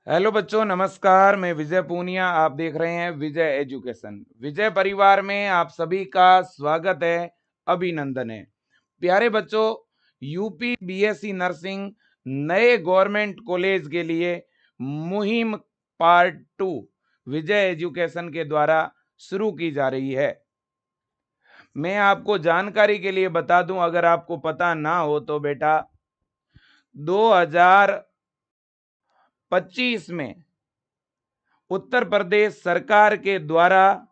Hello बच्चों, नमस्कार। मैं विजय पूनिया, आप देख रहे हैं विजय एजुकेशन। विजय परिवार में आप सभी का स्वागत है, अभिनंदन है। प्यारे बच्चों, यूपी बीएससी नर्सिंग नए गवर्नमेंट कॉलेज के लिए मुहिम पार्ट 2 विजय एजुकेशन के द्वारा शुरू की जा रही है। मैं आपको जानकारी के लिए बता दूं, अगर आपको पता ना हो तो बेटा, 2025 में उत्तर प्रदेश सरकार के द्वारा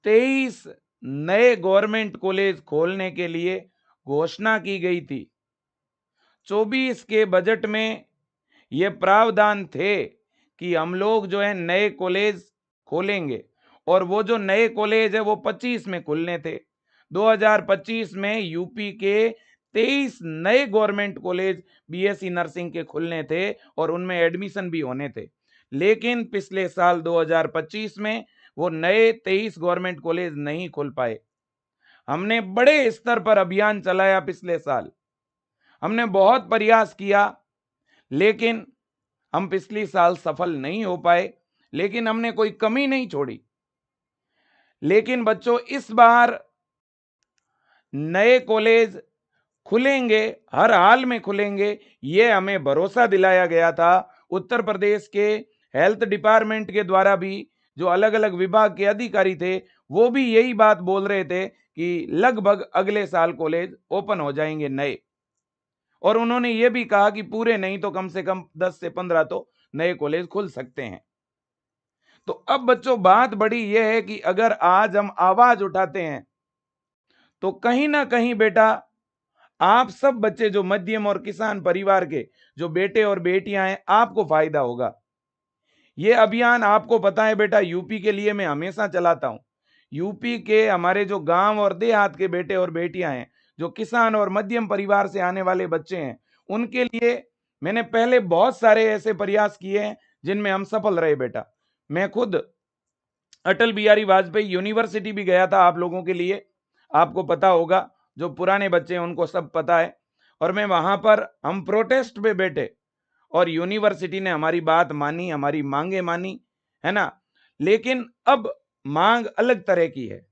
23 नए गवर्नमेंट कॉलेज खोलने के लिए घोषणा की गई थी। 24 के बजट में ये प्रावधान थे कि हम लोग जो है नए कॉलेज खोलेंगे, और वो जो नए कॉलेज है वो 25 में खुलने थे। 2025 में यूपी के 23 नए गवर्नमेंट कॉलेज बीएससी नर्सिंग के खुलने थे और उनमें एडमिशन भी होने थे। लेकिन पिछले साल 2025 में वो नए 23 गवर्नमेंट कॉलेज नहीं खुल पाए। हमने बड़े स्तर पर अभियान चलाया, पिछले साल हमने बहुत प्रयास किया, लेकिन हम पिछली साल सफल नहीं हो पाए। लेकिन हमने कोई कमी नहीं छोड़ी। लेकिन बच्चों, इस बार नए कॉलेज खुलेंगे, हर हाल में खुलेंगे, ये हमें भरोसा दिलाया गया था। उत्तर प्रदेश के हेल्थ डिपार्टमेंट के द्वारा भी जो अलग अलग विभाग के अधिकारी थे, वो भी यही बात बोल रहे थे कि लगभग अगले साल कॉलेज ओपन हो जाएंगे नए। और उन्होंने ये भी कहा कि पूरे नहीं तो कम से कम 10 से 15 तो नए कॉलेज खुल सकते हैं। तो अब बच्चों, बात बड़ी यह है कि अगर आज हम आवाज उठाते हैं तो कहीं ना कहीं बेटा, आप सब बच्चे जो मध्यम और किसान परिवार के जो बेटे और बेटियां हैं, आपको फायदा होगा। ये अभियान आपको पता है बेटा, यूपी के लिए मैं हमेशा चलाता हूं। यूपी के हमारे जो गांव और देहात के बेटे और बेटियां हैं, जो किसान और मध्यम परिवार से आने वाले बच्चे हैं, उनके लिए मैंने पहले बहुत सारे ऐसे प्रयास किए हैं जिनमें हम सफल रहे बेटा। मैं खुद अटल बिहारी वाजपेयी यूनिवर्सिटी भी गया था, आप लोगों के लिए आपको पता होगा, जो पुराने बच्चे हैं उनको सब पता है। और मैं वहां पर, हम प्रोटेस्ट पे बैठे और यूनिवर्सिटी ने हमारी बात मानी, हमारी मांगे मानी, है ना। लेकिन अब मांग अलग तरह की है।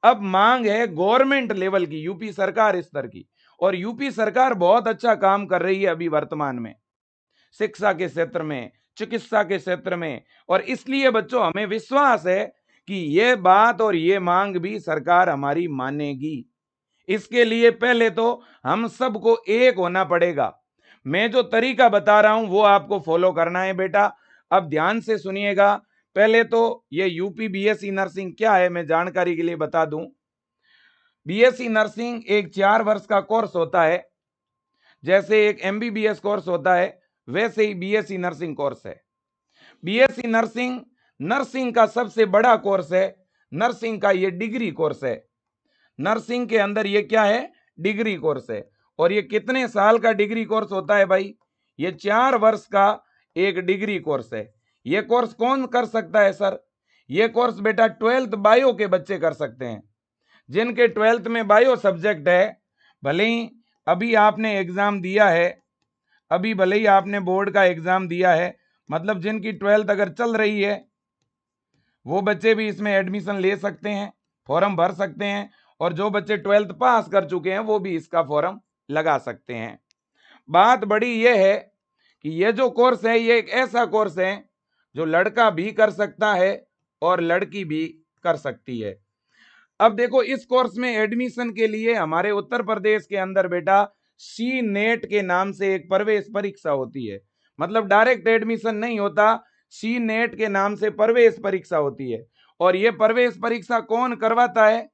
अब मांग है गवर्नमेंट लेवल की, यूपी सरकार स्तर की। और यूपी सरकार बहुत अच्छा काम कर रही है अभी वर्तमान में, शिक्षा के क्षेत्र में, चिकित्सा के क्षेत्र में। और इसलिए बच्चों, हमें विश्वास है कि यह बात और ये मांग भी सरकार हमारी मानेगी। इसके लिए पहले तो हम सबको एक होना पड़ेगा। मैं जो तरीका बता रहा हूं वो आपको फॉलो करना है बेटा। अब ध्यान से सुनिएगा। पहले तो ये यूपी बीएससी नर्सिंग क्या है, मैं जानकारी के लिए बता दूं। बीएससी नर्सिंग एक 4 वर्ष का कोर्स होता है। जैसे एक एमबीबीएस कोर्स होता है, वैसे ही बीएससी नर्सिंग कोर्स है। बीएससी नर्सिंग नर्सिंग का सबसे बड़ा कोर्स है। नर्सिंग का ये डिग्री कोर्स है। नर्सिंग के अंदर ये क्या है, डिग्री कोर्स है। और ये कितने साल का डिग्री कोर्स होता है भाई? ये 4 वर्ष का एक डिग्री कोर्स है। ये कोर्स कौन कर सकता है सर? ये कोर्स बेटा 12th बायो के बच्चे कर सकते हैं। जिनके 12th में बायो सब्जेक्ट है, भले ही अभी आपने एग्जाम दिया है, अभी भले ही आपने बोर्ड का एग्जाम दिया है, मतलब जिनकी 12th अगर चल रही है, वो बच्चे भी इसमें एडमिशन ले सकते हैं, फॉर्म भर सकते हैं। और जो बच्चे 12th पास कर चुके हैं, वो भी इसका फॉर्म लगा सकते हैं। बात बड़ी ये है कि ये जो कोर्स है, ये एक ऐसा कोर्स है जो लड़का भी कर सकता है और लड़की भी कर सकती है। अब देखो, इस कोर्स में एडमिशन के लिए हमारे उत्तर प्रदेश के अंदर बेटा सी नेट के नाम से एक प्रवेश परीक्षा होती है। मतलब डायरेक्ट एडमिशन नहीं होता, सी नेट के नाम से प्रवेश परीक्षा होती है। और ये प्रवेश परीक्षा कौन करवाता है?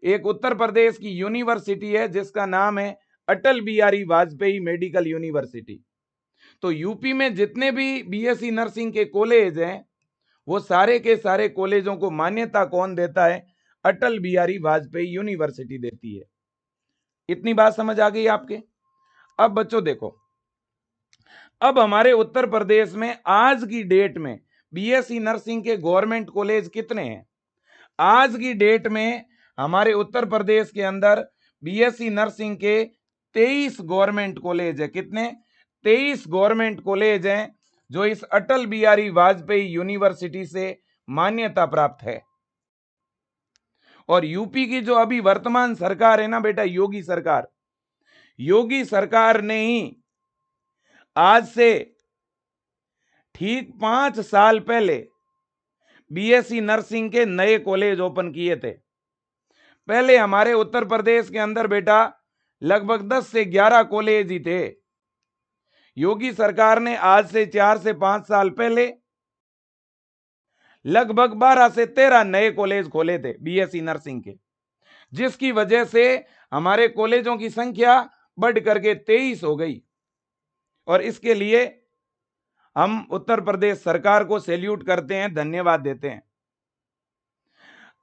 एक उत्तर प्रदेश की यूनिवर्सिटी है जिसका नाम है अटल बिहारी वाजपेयी मेडिकल यूनिवर्सिटी। तो यूपी में जितने भी बीएससी नर्सिंग के कॉलेज हैं, वो सारे के सारे कॉलेजों को मान्यता कौन देता है? अटल बिहारी वाजपेयी यूनिवर्सिटी देती है। इतनी बात समझ आ गई आपके? अब बच्चों देखो, अब हमारे उत्तर प्रदेश में आज की डेट में बीएससी नर्सिंग के गवर्नमेंट कॉलेज कितने हैं? आज की डेट में हमारे उत्तर प्रदेश के अंदर बीएससी नर्सिंग के 23 गवर्नमेंट कॉलेज है। कितने? 23 गवर्नमेंट कॉलेज हैं, जो इस अटल बिहारी वाजपेयी यूनिवर्सिटी से मान्यता प्राप्त है। और यूपी की जो अभी वर्तमान सरकार है ना बेटा, योगी सरकार ने ही आज से ठीक 5 साल पहले बीएससी नर्सिंग के नए कॉलेज ओपन किए थे। पहले हमारे उत्तर प्रदेश के अंदर बेटा लगभग 10 से 11 कॉलेज ही थे। योगी सरकार ने आज से 4 से 5 साल पहले लगभग 12 से 13 नए कॉलेज खोले थे बीएससी नर्सिंग के, जिसकी वजह से हमारे कॉलेजों की संख्या बढ़ करके 23 हो गई। और इसके लिए हम उत्तर प्रदेश सरकार को सैल्यूट करते हैं, धन्यवाद देते हैं।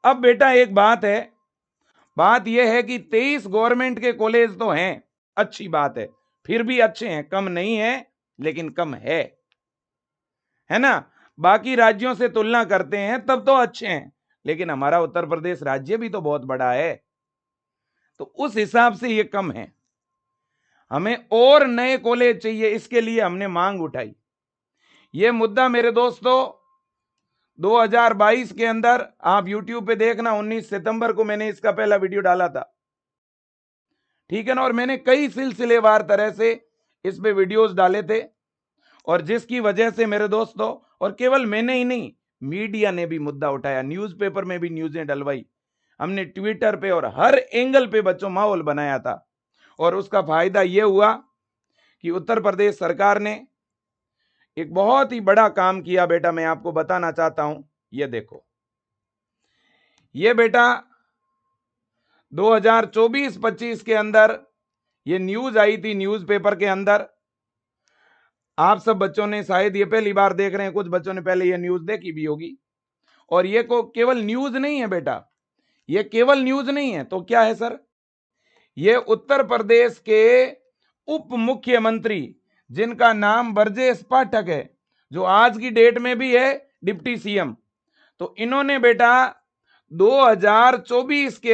अब बेटा एक बात यह है कि 23 गवर्नमेंट के कॉलेज तो हैं, अच्छी बात है, फिर भी अच्छे हैं, कम नहीं है लेकिन कम है ना। बाकी राज्यों से तुलना करते हैं तब तो अच्छे हैं, लेकिन हमारा उत्तर प्रदेश राज्य भी तो बहुत बड़ा है, तो उस हिसाब से ये कम है। हमें और नए कॉलेज चाहिए, इसके लिए हमने मांग उठाई। ये मुद्दा मेरे दोस्तों 2022 के अंदर आप YouTube पे देखना, 19 सितंबर को मैंने इसका पहला वीडियो डाला था, ठीक है ना। और मैंने कई सिलसिलेवार तरह से इस पे वीडियोस डाले थे, और जिसकी वजह से मेरे दोस्तों, और केवल मैंने ही नहीं, मीडिया ने भी मुद्दा उठाया, न्यूज़पेपर में भी न्यूज़ें डलवाई, हमने ट्विटर पे और हर एंगल पे बच्चों माहौल बनाया था। और उसका फायदा यह हुआ कि उत्तर प्रदेश सरकार ने एक बहुत ही बड़ा काम किया बेटा, मैं आपको बताना चाहता हूं। ये देखो, ये बेटा 2024-25 के अंदर ये न्यूज आई थी न्यूज़पेपर के अंदर। आप सब बच्चों ने शायद ये पहली बार देख रहे हैं, कुछ बच्चों ने पहले ये न्यूज देखी भी होगी। और ये को केवल न्यूज नहीं है बेटा, ये केवल न्यूज नहीं है तो क्या है सर, ये उत्तर प्रदेश के उप मुख्यमंत्री जिनका नाम ब्रजेश पाठक है, जो आज की डेट में भी है डिप्टी सीएम, तो इन्होंने बेटा 2024 के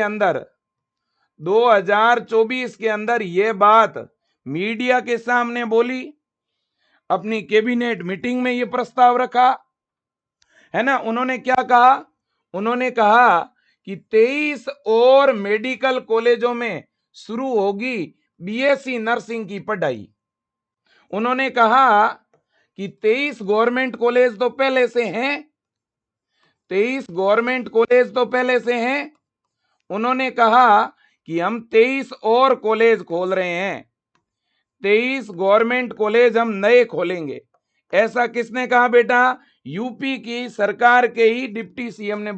अंदर ये बात मीडिया के सामने बोली, अपनी कैबिनेट मीटिंग में ये प्रस्ताव रखा, है ना। उन्होंने क्या कहा, उन्होंने कहा कि 23 और मेडिकल कॉलेजों में शुरू होगी बीएससी नर्सिंग की पढ़ाई। उन्होंने कहा कि 23 गवर्नमेंट कॉलेज तो पहले से हैं, 23 गवर्नमेंट कॉलेज तो पहले से हैं। उन्होंने कहा कि हम 23 और कॉलेज खोल रहे हैं, 23 गवर्नमेंट कॉलेज हम नए खोलेंगे। ऐसा किसने कहा बेटा, यूपी की सरकार के ही डिप्टी सीएम ने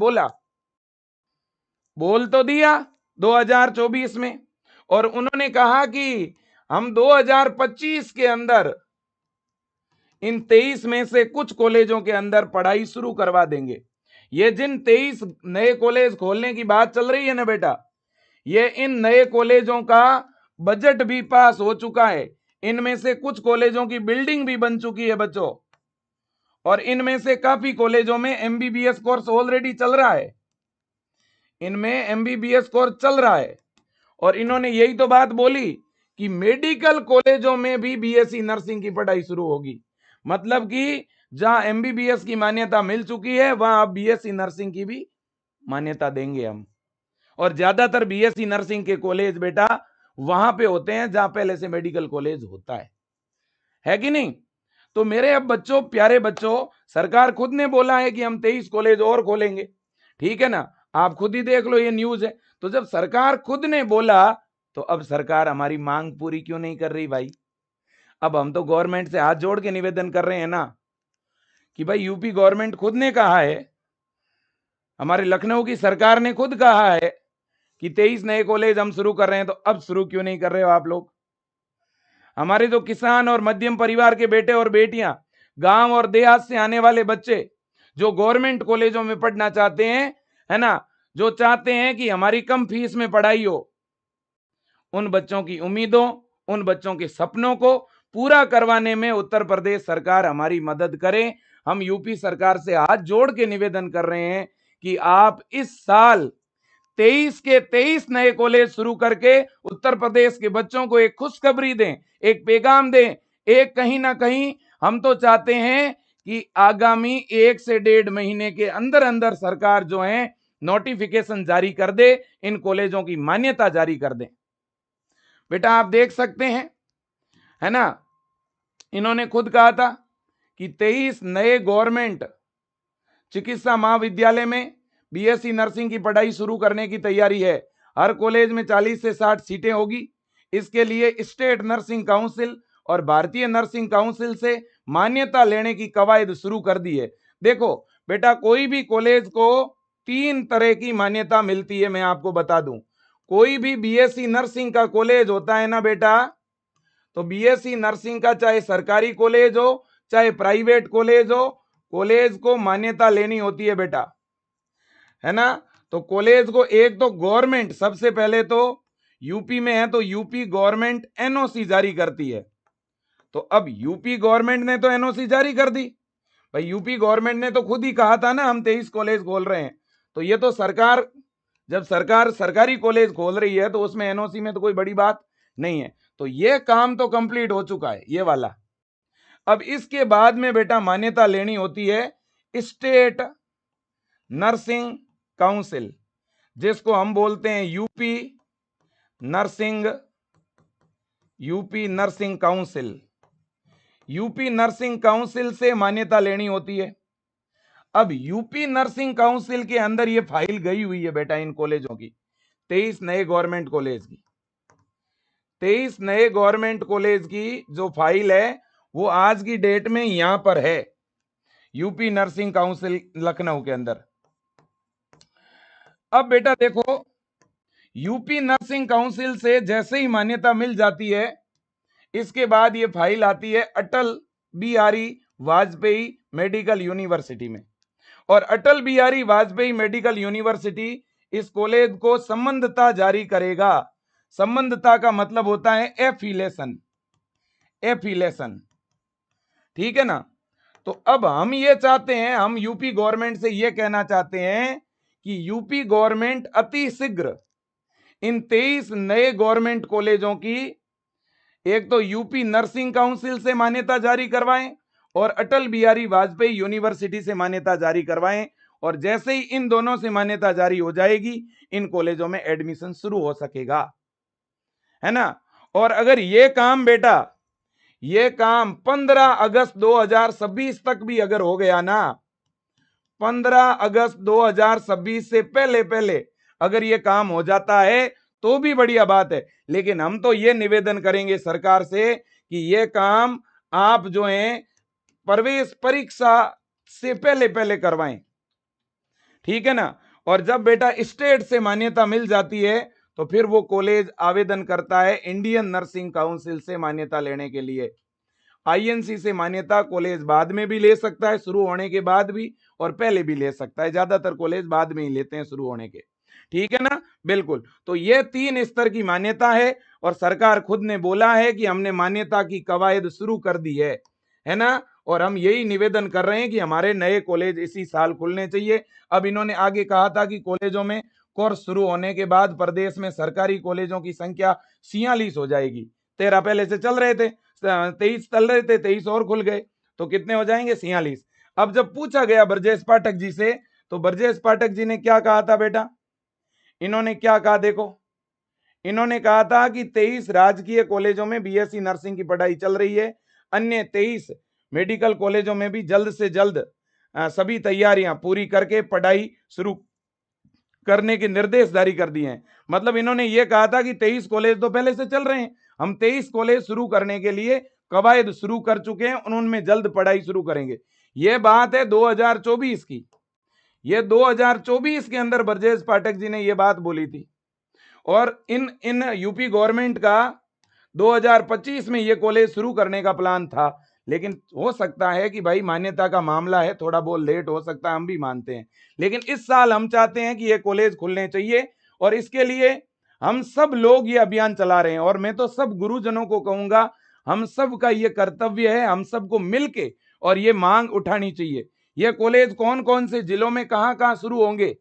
बोल तो दिया 2024 में। और उन्होंने कहा कि हम 2025 के अंदर इन 23 में से कुछ कॉलेजों के अंदर पढ़ाई शुरू करवा देंगे। ये जिन 23 नए कॉलेज खोलने की बात चल रही है ना बेटा, ये इन नए कॉलेजों का बजट भी पास हो चुका है, इनमें से कुछ कॉलेजों की बिल्डिंग भी बन चुकी है बच्चों, और इनमें से काफी कॉलेजों में एमबीबीएस कोर्स ऑलरेडी चल रहा है, इनमें एमबीबीएस कोर्स चल रहा है। और इन्होंने यही तो बात बोली कि मेडिकल कॉलेजों में भी बीएससी नर्सिंग की पढ़ाई शुरू होगी, मतलब कि जहां एमबीबीएस की मान्यता मिल चुकी है वहां अब बीएससी नर्सिंग की भी मान्यता देंगे हम। और ज्यादातर बीएससी नर्सिंग के कॉलेज बेटा वहां पे होते हैं जहां पहले से मेडिकल कॉलेज होता है कि नहीं। तो मेरे अब बच्चों, प्यारे बच्चों, सरकार खुद ने बोला है कि हम 23 कॉलेज और खोलेंगे, ठीक है ना। आप खुद ही देख लो, ये न्यूज है। तो जब सरकार खुद ने बोला तो अब सरकार हमारी मांग पूरी क्यों नहीं कर रही भाई। अब हम तो गवर्नमेंट से हाथ जोड़ के निवेदन कर रहे हैं ना कि भाई यूपी गवर्नमेंट खुद ने कहा है, हमारे लखनऊ की सरकार ने खुद कहा है कि 23 नए कॉलेज हम शुरू कर रहे हैं, तो अब शुरू क्यों नहीं कर रहे हो आप लोग। हमारे जो किसान और मध्यम परिवार के बेटे और बेटियां, गांव और देहात से आने वाले बच्चे जो गवर्नमेंट कॉलेजों में पढ़ना चाहते हैं, है ना, जो चाहते हैं कि हमारी कम फीस में पढ़ाई हो, उन बच्चों की उम्मीदों, उन बच्चों के सपनों को पूरा करवाने में उत्तर प्रदेश सरकार हमारी मदद करे। हम यूपी सरकार से हाथ जोड़ के निवेदन कर रहे हैं कि आप इस साल 23 के 23 नए कॉलेज शुरू करके उत्तर प्रदेश के बच्चों को एक खुशखबरी दें, एक पैगाम दें, एक कहीं ना कहीं हम तो चाहते हैं कि आगामी 1 से 1.5 महीने के अंदर अंदर सरकार जो है नोटिफिकेशन जारी कर दे, इन कॉलेजों की मान्यता जारी कर दे। बेटा आप देख सकते हैं, है ना, इन्होंने खुद कहा था कि 23 नए गवर्नमेंट चिकित्सा महाविद्यालय में बीएससी नर्सिंग की पढ़ाई शुरू करने की तैयारी है। हर कॉलेज में 40 से 60 सीटें होगी। इसके लिए स्टेट नर्सिंग काउंसिल और भारतीय नर्सिंग काउंसिल से मान्यता लेने की कवायद शुरू कर दी है। देखो बेटा, कोई भी कॉलेज को 3 तरह की मान्यता मिलती है, मैं आपको बता दूं। कोई भी बीएससी नर्सिंग का कॉलेज होता है ना बेटा, तो बीएससी नर्सिंग का चाहे सरकारी कॉलेज हो चाहे प्राइवेट कॉलेज हो, कॉलेज को मान्यता लेनी होती है बेटा, है ना। तो कॉलेज को एक तो गवर्नमेंट, सबसे पहले तो यूपी में है तो यूपी गवर्नमेंट एनओसी जारी करती है। तो अब यूपी गवर्नमेंट ने तो एनओसी जारी कर दी भाई, यूपी गवर्नमेंट ने तो खुद ही कहा था ना हम 23 कॉलेज खोल रहे हैं। तो ये तो सरकार, जब सरकार सरकारी कॉलेज खोल रही है तो उसमें एनओसी में तो कोई बड़ी बात नहीं है। तो ये काम तो कंप्लीट हो चुका है, ये वाला। अब इसके बाद में बेटा मान्यता लेनी होती है स्टेट नर्सिंग काउंसिल, जिसको हम बोलते हैं UP nursing council. UP nursing council से मान्यता लेनी होती है। अब यूपी नर्सिंग काउंसिल के अंदर ये फाइल गई हुई है बेटा इन कॉलेजों की, 23 नए गवर्नमेंट कॉलेज की। 23 नए गवर्नमेंट कॉलेज की जो फाइल है वो आज की डेट में यहां पर है यूपी नर्सिंग काउंसिल लखनऊ के अंदर। अब बेटा देखो, यूपी नर्सिंग काउंसिल से जैसे ही मान्यता मिल जाती है, इसके बाद ये फाइल आती है अटल बिहारी वाजपेयी मेडिकल यूनिवर्सिटी में। और अटल बिहारी वाजपेयी मेडिकल यूनिवर्सिटी इस कॉलेज को संबद्धता जारी करेगा। संबद्धता का मतलब होता है एफिलेशन, ठीक है ना। तो अब हम ये चाहते हैं, हम यूपी गवर्नमेंट से ये कहना चाहते हैं कि यूपी गवर्नमेंट अति शीघ्र इन 23 नए गवर्नमेंट कॉलेजों की एक तो यूपी नर्सिंग काउंसिल से मान्यता जारी करवाएं और अटल बिहारी वाजपेयी यूनिवर्सिटी से मान्यता जारी करवाएं। और जैसे ही इन दोनों से मान्यता जारी हो जाएगी, इन कॉलेजों में एडमिशन शुरू हो सकेगा, है ना। और अगर ये काम बेटा, ये काम 15 अगस्त 2026 तक भी अगर हो गया ना, 15 अगस्त 2026 से पहले पहले अगर ये काम हो जाता है तो भी बढ़िया बात है। लेकिन हम तो ये निवेदन करेंगे सरकार से कि ये काम आप जो है प्रवेश परीक्षा से पहले पहले करवाएं, ठीक है ना। और जब बेटा स्टेट से मान्यता मिल जाती है तो फिर वो कॉलेज आवेदन करता है इंडियन नर्सिंग काउंसिल से मान्यता लेने के लिए। आईएनसी से मान्यता कॉलेज बाद में भी ले सकता है, शुरू होने के बाद भी, और पहले भी ले सकता है। ज्यादातर कॉलेज बाद में ही लेते हैं शुरू होने के, ठीक है ना, बिल्कुल। तो ये 3 स्तर की मान्यता है और सरकार खुद ने बोला है कि हमने मान्यता की कवायद शुरू कर दी है ना। और हम यही निवेदन कर रहे हैं कि हमारे नए कॉलेज इसी साल खुलने चाहिए। अब इन्होंने आगे कहा था कि कॉलेजों में कोर्स शुरू होने के बाद प्रदेश में सरकारी कॉलेजों की संख्या 46 हो जाएगी। 13 पहले से चल रहे थे, 23 चल रहे थे, 23 और खुल गए तो कितने हो जाएंगे, 46। अब जब पूछा गया ब्रजेश पाठक जी से, तो ब्रजेश पाठक जी ने क्या कहा था बेटा, इन्होंने क्या कहा देखो, इन्होंने कहा था कि 23 राजकीय कॉलेजों में बीएससी नर्सिंग की पढ़ाई चल रही है, अन्य 23 मेडिकल कॉलेजों में भी जल्द से जल्द सभी तैयारियां पूरी करके पढ़ाई शुरू करने के निर्देश जारी कर दिए हैं। मतलब इन्होंने ये कहा था कि 23 कॉलेज तो पहले से चल रहे हैं, हम 23 कॉलेज शुरू करने के लिए कवायद शुरू कर चुके हैं, उनमें जल्द पढ़ाई शुरू करेंगे। ये बात है 2024 की, ये 2024 के अंदर ब्रजेश पाठक जी ने ये बात बोली थी। और इन यूपी गवर्नमेंट का 2025 में ये कॉलेज शुरू करने का प्लान था, लेकिन हो सकता है कि भाई मान्यता का मामला है, थोड़ा बहुत लेट हो सकता है, हम भी मानते हैं। लेकिन इस साल हम चाहते हैं कि ये कॉलेज खुलने चाहिए और इसके लिए हम सब लोग ये अभियान चला रहे हैं। और मैं तो सब गुरुजनों को कहूंगा, हम सब का ये कर्तव्य है, हम सबको मिलके और ये मांग उठानी चाहिए। ये कॉलेज कौन कौन से जिलों में कहां कहां शुरू होंगे,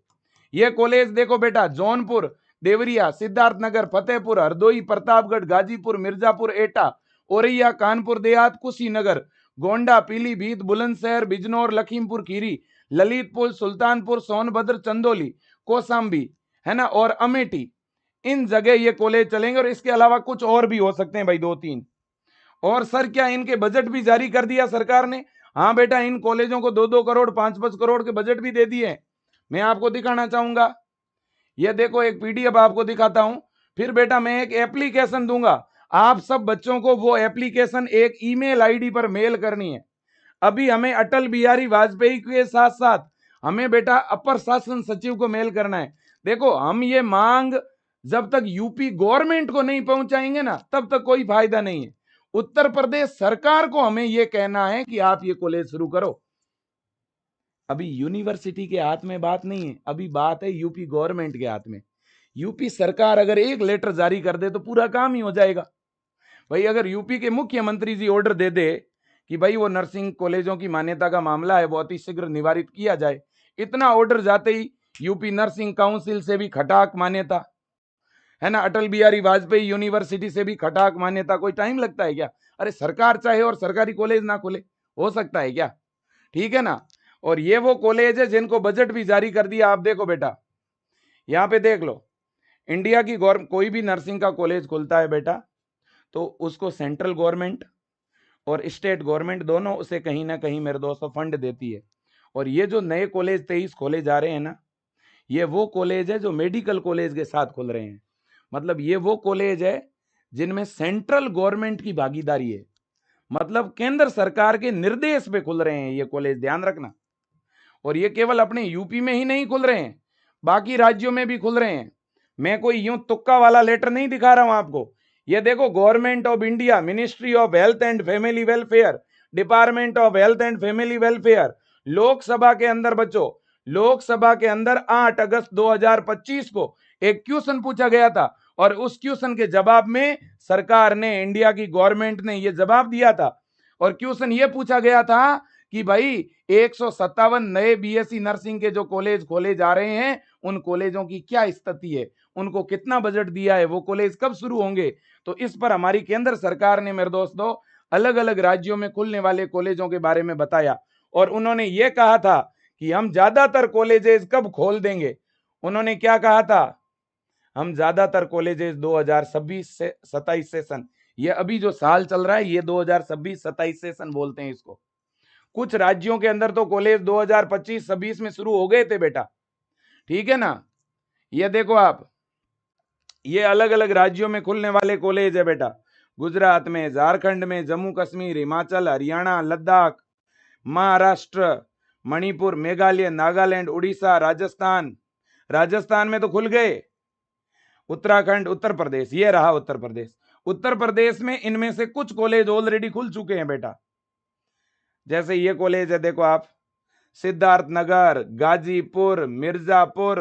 ये कॉलेज देखो बेटा, जौनपुर, देवरिया, सिद्धार्थनगर, फतेहपुर, हरदोई, प्रतापगढ़, गाजीपुर, मिर्जापुर, एटा, औरैया, कानपुर देहात, कुशीनगर, गोंडा, पीलीभीत, बुलंदशहर, बिजनौर, लखीमपुर खीरी, ललितपुर, सुल्तानपुर, सोनभद्र, चंदौली, कौशाम्बी, है ना, और अमेठी, इन जगह ये कॉलेज चलेंगे। और इसके अलावा कुछ और भी हो सकते हैं भाई, 2-3 और। सर क्या इनके बजट भी जारी कर दिया सरकार ने? हाँ बेटा, इन कॉलेजों को 2-2 करोड़ 5-5 करोड़ के बजट भी दे दिए। मैं आपको दिखाना चाहूंगा, ये देखो एक पीडीएफ आपको दिखाता हूं। फिर बेटा मैं एक एप्लीकेशन दूंगा, आप सब बच्चों को वो एप्लीकेशन एक ईमेल आईडी पर मेल करनी है। अभी हमें अटल बिहारी वाजपेयी के साथ साथ हमें बेटा अपर शासन सचिव को मेल करना है। देखो हम ये मांग जब तक यूपी गवर्नमेंट को नहीं पहुंचाएंगे ना, तब तक कोई फायदा नहीं है। उत्तर प्रदेश सरकार को हमें यह कहना है कि आप ये कॉलेज शुरू करो। अभी यूनिवर्सिटी के हाथ में बात नहीं है, अभी बात है यूपी गवर्नमेंट के हाथ में। यूपी सरकार अगर एक लेटर जारी कर दे तो पूरा काम ही हो जाएगा भाई। अगर यूपी के मुख्यमंत्री जी ऑर्डर दे दे कि भाई वो नर्सिंग कॉलेजों की मान्यता का मामला है वो अति शीघ्र निवारित किया जाए, इतना ऑर्डर जाते ही यूपी नर्सिंग काउंसिल से भी खटाक मान्यता, है ना, अटल बिहारी वाजपेयी यूनिवर्सिटी से भी खटाक मान्यता। कोई टाइम लगता है क्या? अरे सरकार चाहे और सरकारी कॉलेज ना खोले, हो सकता है क्या? ठीक है ना। और ये वो कॉलेज है जिनको बजट भी जारी कर दिया। आप देखो बेटा, यहां पे देख लो, इंडिया की गवर्नमेंट कोई भी नर्सिंग का कॉलेज खुलता है बेटा, तो उसको सेंट्रल गवर्नमेंट और स्टेट गवर्नमेंट दोनों उसे कहीं ना कहीं मेरे दोस्तों फंड देती है। और ये जो नए कॉलेज 23 खोले जा रहे हैं ना, ये वो कॉलेज है जो मेडिकल कॉलेज के साथ खुल रहे हैं। मतलब ये वो कॉलेज है जिनमें सेंट्रल गवर्नमेंट की भागीदारी है, मतलब केंद्र सरकार के निर्देश पे खुल रहे हैं ये कॉलेज, ध्यान रखना। और ये केवल अपने यूपी में ही नहीं खुल रहे हैं, बाकी राज्यों में भी खुल रहे हैं। मैं कोई यूं तुक्का वाला लेटर नहीं दिखा रहा हूं आपको। ये देखो, government of India, ministry of health and family welfare, department of health and family welfare, Lok Sabha के अंदर बच्चों, लोकसभा के अंदर 8 अगस्त 2025 को एक क्वेश्चन पूछा गया था और उस क्वेश्चन के जवाब में सरकार ने, इंडिया की गवर्नमेंट ने यह जवाब दिया था। और क्वेश्चन यह पूछा गया था कि भाई 157 नए बीएससी नर्सिंग के जो कॉलेज खोले जा रहे हैं उन कॉलेजों की क्या स्थिति है, उनको कितना बजट दिया है, वो कॉलेज कब शुरू होंगे। तो इस पर हमारी केंद्र सरकार ने मेरे दोस्तों अलग अलग राज्यों में खुलने वाले कॉलेजों के बारे में बताया। और उन्होंने ये कहा था कि हम ज्यादातर कॉलेजेस कब खोल देंगे। उन्होंने क्या कहा था? हम ज्यादातर कॉलेजेस 2026 से 27 सेशन, ये अभी जो साल चल रहा है ये 2026-27 सेशन बोलते हैं इसको। कुछ राज्यों के अंदर तो कॉलेज 2025-26 में शुरू हो गए थे बेटा, ठीक है ना। ये देखो आप, ये अलग अलग राज्यों में खुलने वाले कॉलेज है बेटा। गुजरात में, झारखंड में, जम्मू कश्मीर, हिमाचल, हरियाणा, लद्दाख, महाराष्ट्र, मणिपुर, मेघालय, नागालैंड, उड़ीसा, राजस्थान। राजस्थान में तो खुल गए। उत्तराखंड, उत्तर प्रदेश, ये रहा उत्तर प्रदेश। उत्तर प्रदेश में इनमें से कुछ कॉलेज ऑलरेडी खुल चुके हैं बेटा। जैसे ये कॉलेज है देखो आप, सिद्धार्थनगर, गाजीपुर, मिर्जापुर,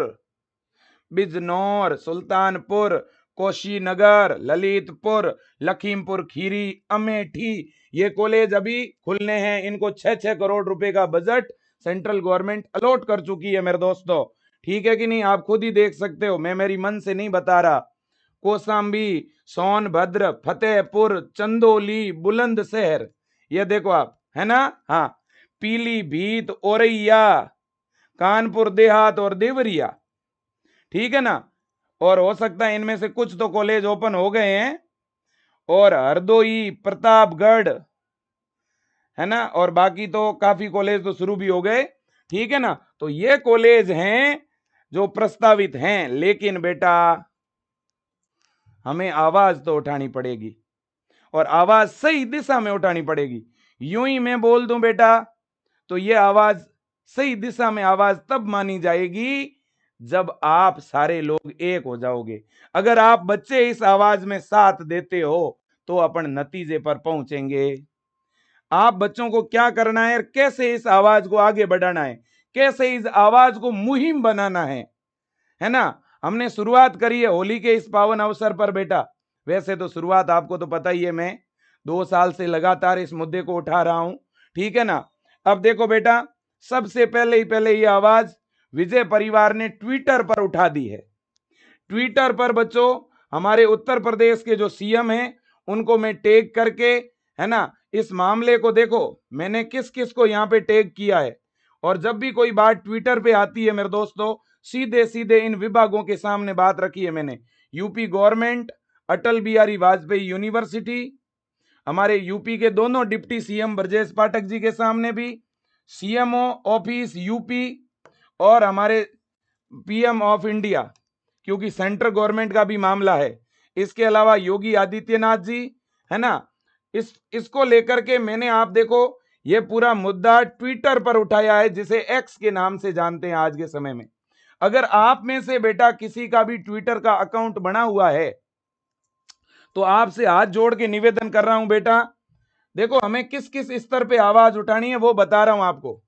बिजनौर, सुल्तानपुर, कुशीनगर, ललितपुर, लखीमपुर खीरी, अमेठी, ये कॉलेज अभी खुलने हैं। इनको 6-6 करोड़ रुपए का बजट सेंट्रल गवर्नमेंट अलॉट कर चुकी है मेरे दोस्तों, ठीक है कि नहीं? आप खुद ही देख सकते हो, मैं मेरी मन से नहीं बता रहा। कौशाम्बी, सोनभद्र, फतेहपुर, चंदौली, बुलंदशहर, ये देखो आप, है ना। हाँ, पीलीभीत, औरैया, कानपुर देहात और देवरिया, ठीक है ना। और हो सकता है इनमें से कुछ तो कॉलेज ओपन हो गए हैं, और हरदोई, प्रतापगढ़, है ना, और बाकी तो काफी कॉलेज तो शुरू भी हो गए, ठीक है ना। तो ये कॉलेज हैं जो प्रस्तावित हैं, लेकिन बेटा हमें आवाज तो उठानी पड़ेगी, और आवाज सही दिशा में उठानी पड़ेगी। यूं ही मैं बोल दूं बेटा तो ये आवाज सही दिशा में आवाज तब मानी जाएगी जब आप सारे लोग एक हो जाओगे। अगर आप बच्चे इस आवाज में साथ देते हो तो अपन नतीजे पर पहुंचेंगे। आप बच्चों को क्या करना है, कैसे इस आवाज को आगे बढ़ाना है, कैसे इस आवाज को मुहिम बनाना है ना। हमने शुरुआत करी है होली के इस पावन अवसर पर बेटा। वैसे तो शुरुआत आपको तो पता ही है, मैं 2 साल से लगातार इस मुद्दे को उठा रहा हूं, ठीक है ना। अब देखो बेटा, सबसे पहले ये आवाज विजय परिवार ने ट्विटर पर उठा दी है। ट्विटर पर बच्चों हमारे उत्तर प्रदेश के जो सीएम हैं उनको मैं टैग करके, है ना, इस मामले को देखो, मैंने किस किस को यहाँ पे टैग किया है, और जब भी कोई बात ट्विटर पे आती है मेरे दोस्तों, सीधे सीधे इन विभागों के सामने बात रखी है मैंने। UP government, Atal Bihari Vajpayee university, हमारे यूपी के दोनों डिप्टी सीएम ब्रजेश पाठक जी के सामने भी, सीएमओ ऑफिस यूपी, और हमारे पीएम ऑफ इंडिया, क्योंकि सेंट्रल गवर्नमेंट का भी मामला है। इसके अलावा योगी आदित्यनाथ जी, है ना, इसको लेकर के मैंने, आप देखो, ये पूरा मुद्दा ट्विटर पर उठाया है, जिसे एक्स के नाम से जानते हैं आज के समय में। अगर आप में से बेटा किसी का भी ट्विटर का अकाउंट बना हुआ है, तो आपसे हाथ जोड़ के निवेदन कर रहा हूं बेटा, देखो हमें किस किस स्तर पे आवाज उठानी है वो बता रहा हूं आपको।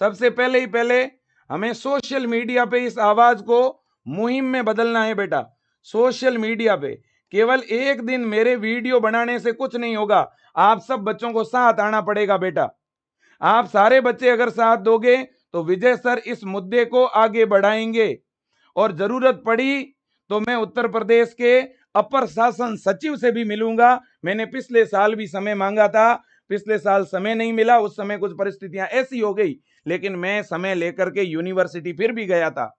सबसे पहले हमें सोशल मीडिया पे इस आवाज को मुहिम में बदलना है बेटा। सोशल मीडिया पे केवल एक दिन मेरे वीडियो बनाने से कुछ नहीं होगा, आप सब बच्चों को साथ आना पड़ेगा बेटा। आप सारे बच्चे अगर साथ दोगे तो विजय सर इस मुद्दे को आगे बढ़ाएंगे, और जरूरत पड़ी तो मैं उत्तर प्रदेश के अपर शासन सचिव से भी मिलूंगा। मैंने पिछले साल भी समय मांगा था, पिछले साल समय नहीं मिला, उस समय कुछ परिस्थितियां ऐसी हो गई, लेकिन मैं समय लेकर के यूनिवर्सिटी फिर भी गया था।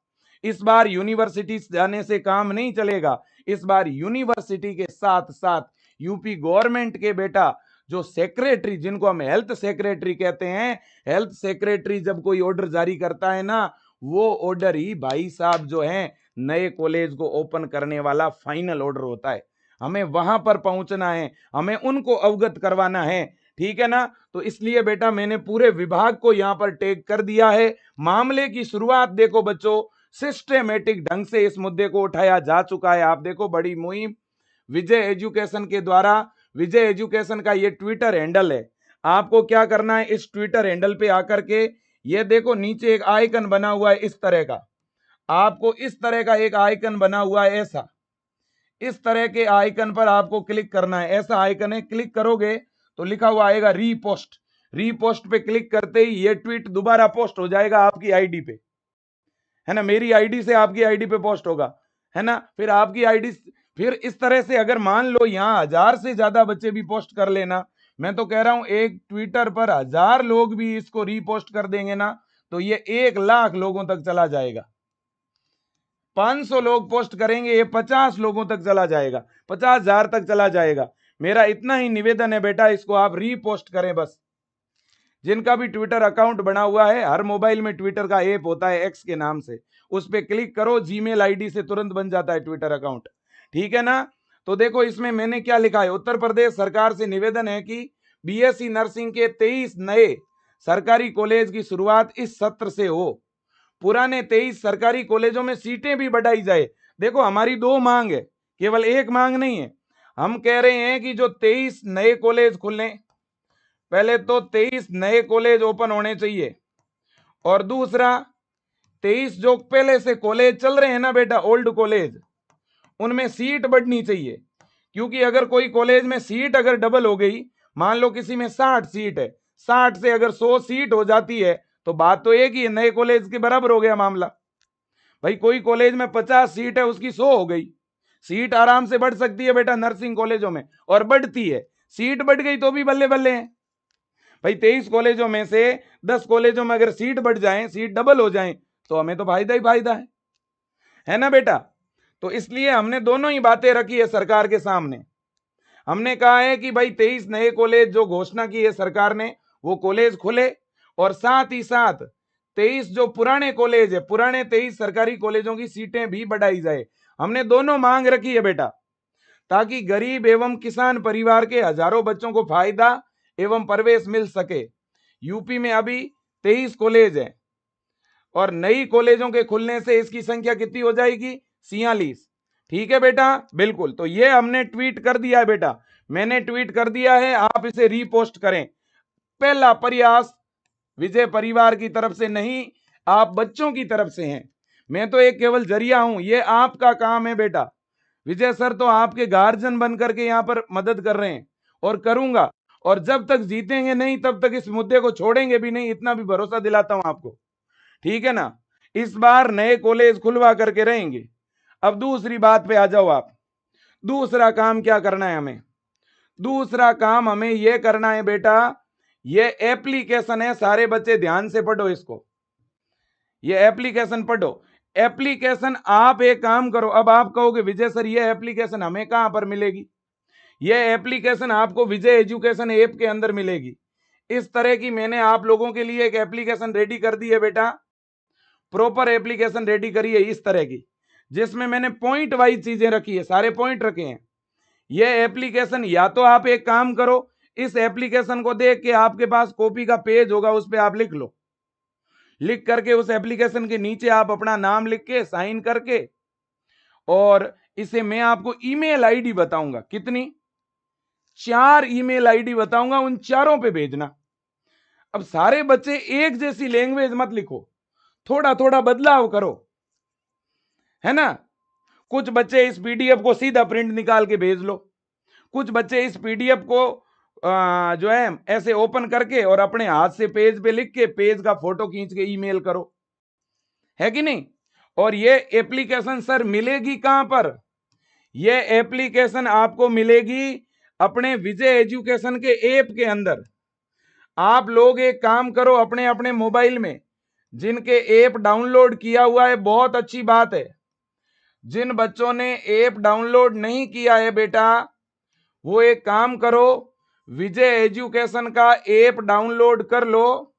इस बार यूनिवर्सिटी जाने से काम नहीं चलेगा, इस बार यूनिवर्सिटी के साथ साथ यूपी गवर्नमेंट के बेटा जो सेक्रेटरी, जिनको हम हेल्थ सेक्रेटरी कहते हैं, हेल्थ सेक्रेटरी जब कोई ऑर्डर जारी करता है ना, वो ऑर्डर ही भाई साहब जो है नए कॉलेज को ओपन करने वाला फाइनल ऑर्डर होता है। हमें वहां पर पहुंचना है, हमें उनको अवगत करवाना है, ठीक है ना। तो इसलिए बेटा मैंने पूरे विभाग को यहां पर टैग कर दिया है। मामले की शुरुआत देखो बच्चों, सिस्टेमेटिक ढंग से इस मुद्दे को उठाया जा चुका है। आप देखो बड़ी मुहिम विजय एजुकेशन के द्वारा, विजय एजुकेशन का ये ट्विटर हैंडल है। आपको क्या करना है, इस ट्विटर हैंडल पे आकर के ये देखो नीचे एक आइकन बना हुआ है इस तरह का, आपको इस तरह का एक आइकन बना हुआ है, ऐसा इस तरह के आइकन पर आपको क्लिक करना है। ऐसा आइकन है, क्लिक करोगे तो लिखा हुआ आएगा रीपोस्ट। रीपोस्ट पे क्लिक करते ही ये ट्वीट दोबारा पोस्ट हो जाएगा आपकी आईडी पे, है ना, मेरी आईडी से आपकी आईडी पे पोस्ट होगा, है ना। फिर आपकी आईडी, फिर इस तरह से अगर मान लो यहाँ 1000 से ज्यादा बच्चे भी पोस्ट कर लेना, मैं तो कह रहा हूं एक ट्विटर पर 1000 लोग भी इसको रीपोस्ट कर देंगे ना, तो ये 1 लाख लोगों तक चला जाएगा। 500 लोग पोस्ट करेंगे, ये 50 लोगों तक चला जाएगा, 50,000 तक चला जाएगा। मेरा इतना ही निवेदन है बेटा, इसको आप रीपोस्ट करें बस। जिनका भी ट्विटर अकाउंट बना हुआ है, हर मोबाइल में ट्विटर का ऐप होता है एक्स के नाम से, उस पर क्लिक करो, जीमेल आईडी से तुरंत बन जाता है ट्विटर अकाउंट, ठीक है ना। तो देखो इसमें मैंने क्या लिखा है, उत्तर प्रदेश सरकार से निवेदन है कि बीएससी नर्सिंग के 23 नए सरकारी कॉलेज की शुरुआत इस सत्र से हो। पुराने 23 सरकारी कॉलेजों में सीटें भी बढ़ाई जाए। देखो हमारी 2 मांग है, केवल एक मांग नहीं है। हम कह रहे हैं कि जो 23 नए कॉलेज खुले, पहले तो 23 नए कॉलेज ओपन होने चाहिए, और दूसरा 23 जो पहले से कॉलेज चल रहे हैं ना बेटा, ओल्ड कॉलेज, उनमें सीट बढ़नी चाहिए। क्योंकि अगर कोई कॉलेज में सीट अगर डबल हो गई, मान लो किसी में 60 सीट है, 60 से अगर 100 सीट हो जाती है, तो बात तो एक ही है, नए कॉलेज के बराबर हो गया मामला। भाई कोई कॉलेज में 50 सीट है, उसकी 100 हो गई, सीट आराम से बढ़ सकती है बेटा नर्सिंग कॉलेजों में, और बढ़ती है। सीट बढ़ गई तो भी बल्ले बल्ले हैं भाई। 23 कॉलेजों में से 10 कॉलेजों में अगर सीट बढ़ जाए, सीट डबल हो जाए, तो हमें तो फायदा ही फायदा है ना बेटा। तो इसलिए हमने दोनों ही बातें रखी है सरकार के सामने। हमने कहा है कि भाई 23 नए कॉलेज जो घोषणा की है सरकार ने, वो कॉलेज खुले, और साथ ही साथ 23 जो पुराने कॉलेज है, पुराने 23 सरकारी कॉलेजों की सीटें भी बढ़ाई जाए। हमने दोनों मांग रखी है बेटा, ताकि गरीब एवं किसान परिवार के हजारों बच्चों को फायदा एवं प्रवेश मिल सके। यूपी में अभी 23 कॉलेज हैं, और नई कॉलेजों के खुलने से इसकी संख्या कितनी हो जाएगी, 46। ठीक है बेटा, बिल्कुल। तो ये हमने ट्वीट कर दिया है बेटा, मैंने ट्वीट कर दिया है, आप इसे रीपोस्ट करें। पहला प्रयास विजय परिवार की तरफ से नहीं, आप बच्चों की तरफ से हैं। मैं तो एक केवल जरिया हूं, ये आपका काम है बेटा। विजय सर तो आपके गार्जियन बन करके यहां पर मदद कर रहे हैं, और करूंगा, और जब तक जीतेंगे नहीं तब तक इस मुद्दे को छोड़ेंगे भी नहीं, इतना भी भरोसा दिलाता हूं आपको, ठीक है ना। इस बार नए कॉलेज खुलवा करके रहेंगे। अब दूसरी बात पे आ जाओ आप, दूसरा काम क्या करना है हमें। दूसरा काम हमें यह करना है बेटा, ये एप्लीकेशन है, सारे बच्चे ध्यान से पढ़ो इसको, ये एप्लीकेशन पढ़ो। एप्लीकेशन आप एक काम करो, अब आप कहोगे विजय सर ये एप्लीकेशन हमें कहां पर मिलेगी? ये एप्लीकेशन आपको विजय एजुकेशन ऐप के अंदर मिलेगी। इस तरह की मैंने आप लोगों के लिए एक एप्लीकेशन रेडी कर दी है बेटा, प्रॉपर एप्लीकेशन रेडी करी है इस तरह की, जिसमें मैंने पॉइंट वाइज चीजें रखी है, सारे पॉइंट रखे हैं। ये एप्लीकेशन या तो आप एक काम करो, इस एप्लीकेशन को देख के आपके पास कॉपी का पेज होगा, उस पर आप लिख लो, लिख करके उस एप्लीकेशन के नीचे आप अपना नाम लिख के साइन करके, और इसे मैं आपको ईमेल आईडी बताऊंगा, कितनी 4 ईमेल आईडी बताऊंगा, उन चारों पे भेजना। अब सारे बच्चे एक जैसी लैंग्वेज मत लिखो, थोड़ा थोड़ा बदलाव करो, है ना। कुछ बच्चे इस पीडीएफ को सीधा प्रिंट निकाल के भेज लो, कुछ बच्चे इस पीडीएफ को जो है ऐसे ओपन करके और अपने हाथ से पेज पे लिख के पेज का फोटो खींच के ईमेल करो, है कि नहीं। और ये एप्लीकेशन सर मिलेगी कहां पर? ये एप्लीकेशन आपको मिलेगी अपने विजय एजुकेशन के ऐप के अंदर। आप लोग एक काम करो, अपने अपने मोबाइल में जिनके ऐप डाउनलोड किया हुआ है, बहुत अच्छी बात है। जिन बच्चों ने ऐप डाउनलोड नहीं किया है बेटा, वो एक काम करो, विजय एजुकेशन का ऐप डाउनलोड कर लो,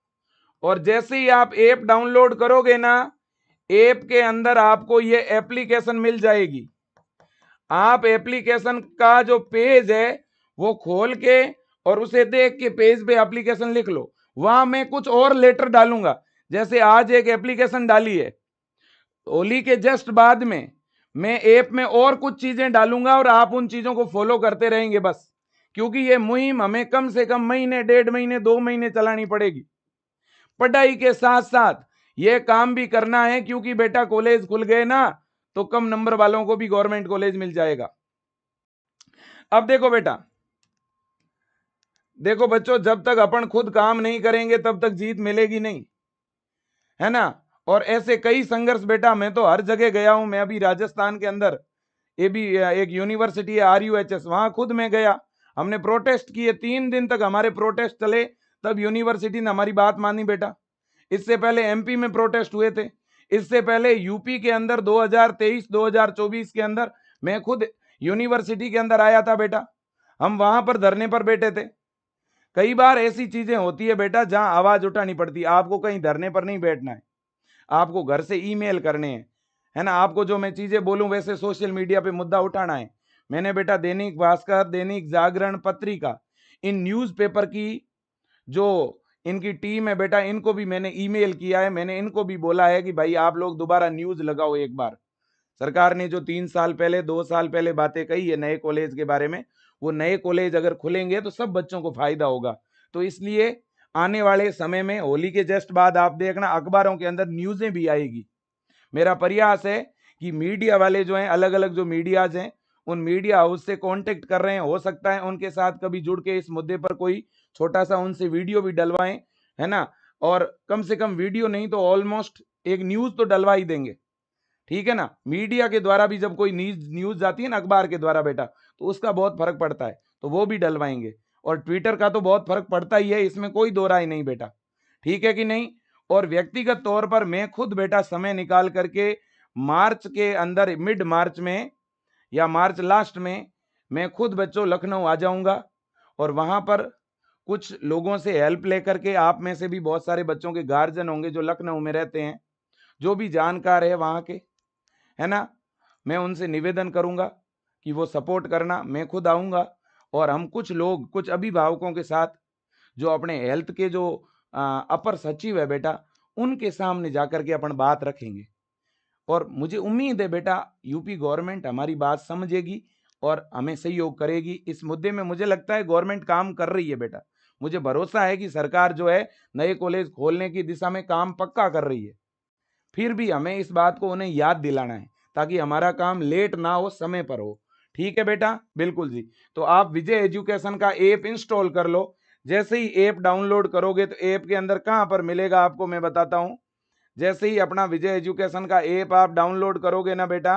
और जैसे ही आप ऐप डाउनलोड करोगे ना, ऐप के अंदर आपको ये एप्लीकेशन मिल जाएगी। आप एप्लीकेशन का जो पेज है वो खोल के और उसे देख के पेज पे एप्लीकेशन लिख लो। वहां मैं कुछ और लेटर डालूंगा, जैसे आज एक एप्लीकेशन डाली है, होली के जस्ट बाद में मैं ऐप में और कुछ चीजें डालूंगा, और आप उन चीजों को फॉलो करते रहेंगे बस, क्योंकि ये मुहिम हमें कम से कम महीने, 1.5 महीने, 2 महीने चलानी पड़ेगी। पढ़ाई के साथ साथ ये काम भी करना है, क्योंकि बेटा कॉलेज खुल गए ना तो कम नंबर वालों को भी गवर्नमेंट कॉलेज मिल जाएगा। अब देखो बेटा, देखो बच्चों, जब तक अपन खुद काम नहीं करेंगे तब तक जीत मिलेगी नहीं, है ना। और ऐसे कई संघर्ष बेटा, मैं तो हर जगह गया हूं। मैं अभी राजस्थान के अंदर ये भी एक यूनिवर्सिटी है RUHS, वहां खुद में गया, हमने प्रोटेस्ट किए, 3 दिन तक हमारे प्रोटेस्ट चले, तब यूनिवर्सिटी ने हमारी बात मानी बेटा। इससे पहले MP में प्रोटेस्ट हुए थे, इससे पहले यूपी के अंदर 2023-2024 के अंदर मैं खुद यूनिवर्सिटी के अंदर आया था बेटा, हम वहां पर धरने पर बैठे थे। कई बार ऐसी चीजें होती है बेटा जहां आवाज उठानी पड़ती है। आपको कहीं धरने पर नहीं बैठना है, आपको घर से ईमेल करने हैं, है ना। आपको जो मैं चीजें बोलूं वैसे सोशल मीडिया पे मुद्दा उठाना है। मैंने बेटा दैनिक भास्कर, दैनिक जागरण, पत्रिका, इन न्यूज़पेपर की जो इनकी टीम है बेटा, इनको भी मैंने ईमेल किया है। मैंने इनको भी बोला है कि भाई आप लोग दोबारा न्यूज लगाओ एक बार। सरकार ने जो 3 साल पहले, 2 साल पहले बातें कही है नए कॉलेज के बारे में, वो नए कॉलेज अगर खुलेंगे तो सब बच्चों को फायदा होगा। तो इसलिए आने वाले समय में होली के जस्ट बाद आप देखना अखबारों के अंदर न्यूज़ें भी आएगी। मेरा प्रयास है कि मीडिया वाले जो हैं, अलग अलग जो मीडियाज हैं, उन मीडिया हाउस से कांटेक्ट कर रहे हैं, हो सकता है उनके साथ कभी जुड़ के इस मुद्दे पर कोई छोटा सा उनसे वीडियो भी डलवाएं, है ना। और कम से कम वीडियो नहीं तो ऑलमोस्ट एक न्यूज तो डलवा ही देंगे, ठीक है ना। मीडिया के द्वारा भी जब कोई न्यूज जाती है ना अखबार के द्वारा बेटा, तो उसका बहुत फर्क पड़ता है, तो वो भी डलवाएंगे। और ट्विटर का तो बहुत फर्क पड़ता ही है, इसमें कोई दो राय नहीं बेटा, ठीक है कि नहीं। और व्यक्तिगत तौर पर मैं खुद बेटा समय निकाल करके मार्च के अंदर, मिड मार्च में या मार्च लास्ट में, मैं खुद बच्चों लखनऊ आ जाऊंगा, और वहां पर कुछ लोगों से हेल्प लेकर के, आप में से भी बहुत सारे बच्चों के गार्जियन होंगे जो लखनऊ में रहते हैं, जो भी जानकार है वहां के, है ना, मैं उनसे निवेदन करूंगा कि वो सपोर्ट करना। मैं खुद आऊंगा, और हम कुछ लोग, कुछ अभिभावकों के साथ, जो अपने हेल्थ के जो अपर सचिव है बेटा, उनके सामने जाकर के अपन बात रखेंगे। और मुझे उम्मीद है बेटा यूपी गवर्नमेंट हमारी बात समझेगी और हमें सहयोग करेगी इस मुद्दे में। मुझे लगता है गवर्नमेंट काम कर रही है बेटा, मुझे भरोसा है कि सरकार जो है नए कॉलेज खोलने की दिशा में काम पक्का कर रही है। फिर भी हमें इस बात को उन्हें याद दिलाना है, ताकि हमारा काम लेट ना हो, समय पर हो, ठीक है बेटा। बिल्कुल जी। तो आप विजय एजुकेशन का ऐप इंस्टॉल कर लो। जैसे ही ऐप डाउनलोड करोगे तो ऐप के अंदर कहां पर मिलेगा आपको मैं बताता हूं। जैसे ही अपना विजय एजुकेशन का ऐप आप डाउनलोड करोगे ना बेटा,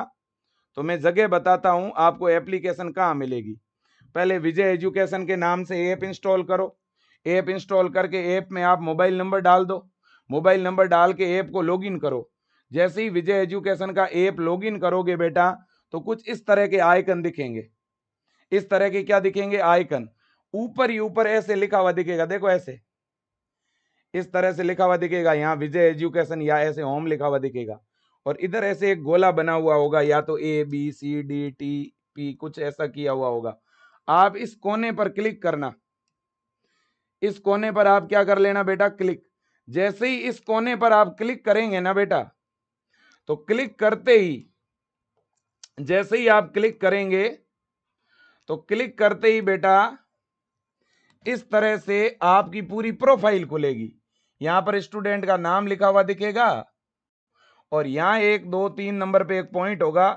तो मैं जगह बताता हूं आपको एप्लीकेशन कहां मिलेगी। पहले विजय एजुकेशन के नाम से ऐप इंस्टॉल करो। ऐप इंस्टॉल करके ऐप में आप मोबाइल नंबर डाल दो। मोबाइल नंबर डाल के ऐप को लॉगिन करो। जैसे ही विजय एजुकेशन का ऐप लॉगिन करोगे बेटा, तो कुछ इस तरह के आइकन दिखेंगे। इस तरह के क्या दिखेंगे? आइकन। ऊपर ही ऊपर ऐसे लिखा हुआ दिखेगा, देखो ऐसे, इस तरह से लिखा हुआ दिखेगा, यहाँ विजय एजुकेशन या ऐसे होम लिखा हुआ दिखेगा। और इधर ऐसे एक गोला बना हुआ होगा, या तो ABCDTP कुछ ऐसा किया हुआ होगा। आप इस कोने पर क्लिक करना। इस कोने पर आप क्या कर लेना बेटा? क्लिक। जैसे ही इस कोने पर आप क्लिक करेंगे ना बेटा, तो क्लिक करते ही, जैसे ही आप क्लिक करेंगे, तो क्लिक करते ही बेटा इस तरह से आपकी पूरी प्रोफाइल खुलेगी। यहां पर स्टूडेंट का नाम लिखा हुआ दिखेगा, और यहां 1 2 3 नंबर पे एक पॉइंट होगा,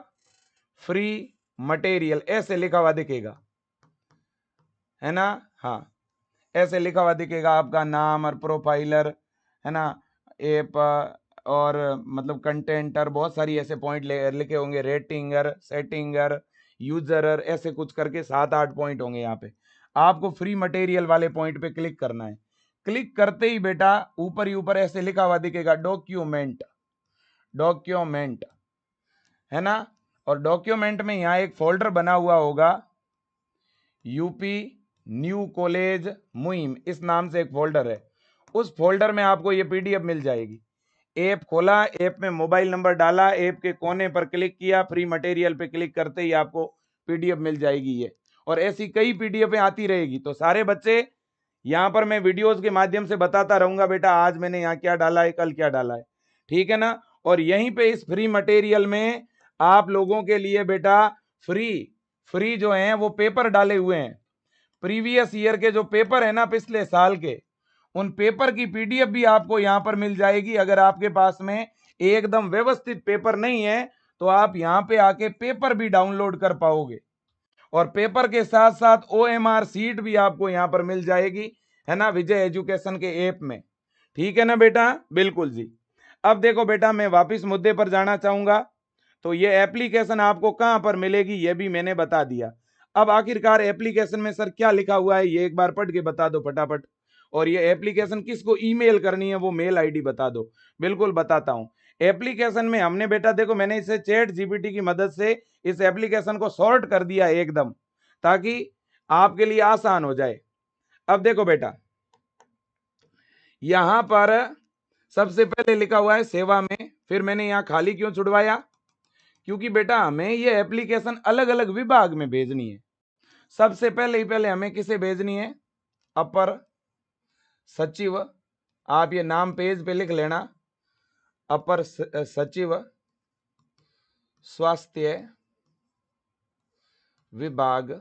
फ्री मटेरियल ऐसे लिखा हुआ दिखेगा, है ना? हाँ, ऐसे लिखा हुआ दिखेगा आपका नाम और प्रोफाइलर, है ना? ऐप और मतलब कंटेंटर, बहुत सारी ऐसे पॉइंट लिखे होंगे, रेटिंगर, सेटिंगर, यूजरर, ऐसे कुछ करके 7-8 पॉइंट होंगे। यहाँ पे आपको फ्री मटेरियल वाले पॉइंट पे क्लिक करना है। क्लिक करते ही बेटा ऊपर ही ऊपर ऐसे लिखा हुआ दिखेगा, डॉक्यूमेंट। डॉक्यूमेंट, है ना? और डॉक्यूमेंट में यहाँ एक फोल्डर बना हुआ होगा, यूपी न्यू कॉलेज मुहिम, इस नाम से एक फोल्डर है। उस फोल्डर में आपको ये PDF मिल जाएगी। ऐप खोला, ऐप में मोबाइल नंबर डाला, ऐप के कोने पर क्लिक किया, फ्री मटेरियल पे क्लिक करते ही आपको PDF मिल जाएगी ये। और ऐसी कई PDF आती रहेगी। तो सारे बच्चे, यहाँ पर मैं वीडियोस के माध्यम से बताता रहूंगा बेटा, आज मैंने यहाँ क्या डाला है, कल क्या डाला है, ठीक है ना? और यहीं पे इस फ्री मटेरियल में आप लोगों के लिए बेटा फ्री जो है वो पेपर डाले हुए हैं। प्रीवियस ईयर के जो पेपर है ना, पिछले साल के, उन पेपर की PDF भी आपको यहां पर मिल जाएगी। अगर आपके पास में एकदम व्यवस्थित पेपर नहीं है, तो आप यहां पे आके पेपर भी डाउनलोड कर पाओगे। और पेपर के साथ साथ OMR सीट भी आपको यहां पर मिल जाएगी, है ना, विजय एजुकेशन के ऐप में। ठीक है ना बेटा? बिल्कुल जी। अब देखो बेटा, मैं वापिस मुद्दे पर जाना चाहूंगा। तो ये एप्लीकेशन आपको कहां पर मिलेगी, ये भी मैंने बता दिया। अब आखिरकार एप्लीकेशन में सर क्या लिखा हुआ है, ये एक बार पढ़ के बता दो फटाफट। और ये एप्लीकेशन किसको ईमेल करनी है, वो मेल आईडी बता दो। बिल्कुल बताता हूं। एप्लीकेशन में हमने बेटा देखो, मैंने इसे ChatGPT की मदद से इस एप्लीकेशन को सॉर्ट कर दिया एकदम, ताकि आपके लिए आसान हो जाए। अब देखो बेटा, यहां पर सबसे पहले लिखा हुआ है सेवा में। फिर मैंने यहां खाली क्यों छुड़वाया? क्योंकि बेटा हमें ये एप्लीकेशन अलग अलग विभाग में भेजनी है। सबसे पहले हमें किसे भेजनी है? अपर सचिव। आप ये नाम पेज पे लिख लेना, अपर सचिव स्वास्थ्य विभाग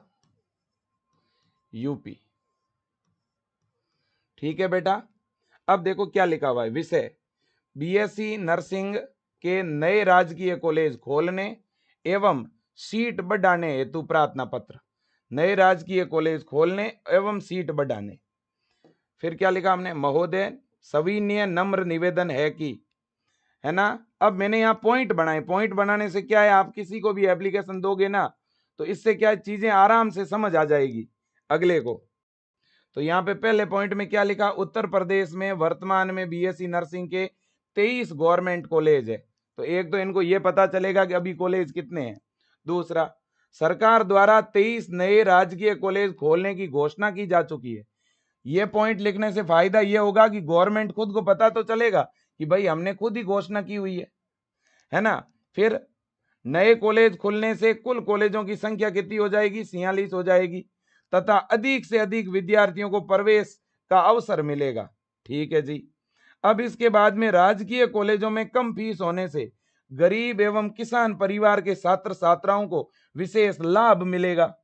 यूपी। ठीक है बेटा? अब देखो क्या लिखा हुआ है, विषय BSc नर्सिंग के नए राजकीय कॉलेज खोलने एवं सीट बढ़ाने हेतु प्रार्थना पत्र। नए राजकीय कॉलेज खोलने एवं सीट बढ़ाने। फिर क्या लिखा हमने? महोदय सविनय नम्र निवेदन है कि, है ना? अब मैंने यहाँ पॉइंट बनाए। पॉइंट बनाने से क्या है, आप किसी को भी एप्लीकेशन दोगे ना, तो इससे क्या है, चीजें आराम से समझ आ जाएगी अगले को। तो यहाँ पे पहले पॉइंट में क्या लिखा? उत्तर प्रदेश में वर्तमान में BSc नर्सिंग के 23 गवर्नमेंट कॉलेज है। तो एक तो इनको ये पता चलेगा कि अभी कॉलेज कितने हैं। दूसरा, सरकार द्वारा 23 नए राजकीय कॉलेज खोलने की घोषणा की जा चुकी है। ये पॉइंट लिखने से फायदा ये होगा कि गवर्नमेंट खुद को पता तो चलेगा कि भाई हमने खुद ही घोषणा की हुई है ना? फिर नए कॉलेज खुलने से कुल कॉलेजों की संख्या कितनी हो जाएगी? 46 हो जाएगी, तथा अधिक से अधिक विद्यार्थियों को प्रवेश का अवसर मिलेगा। ठीक है जी। अब इसके बाद में राजकीय कॉलेजों में कम फीस होने से गरीब एवं किसान परिवार के छात्र छात्राओं को विशेष लाभ मिलेगा।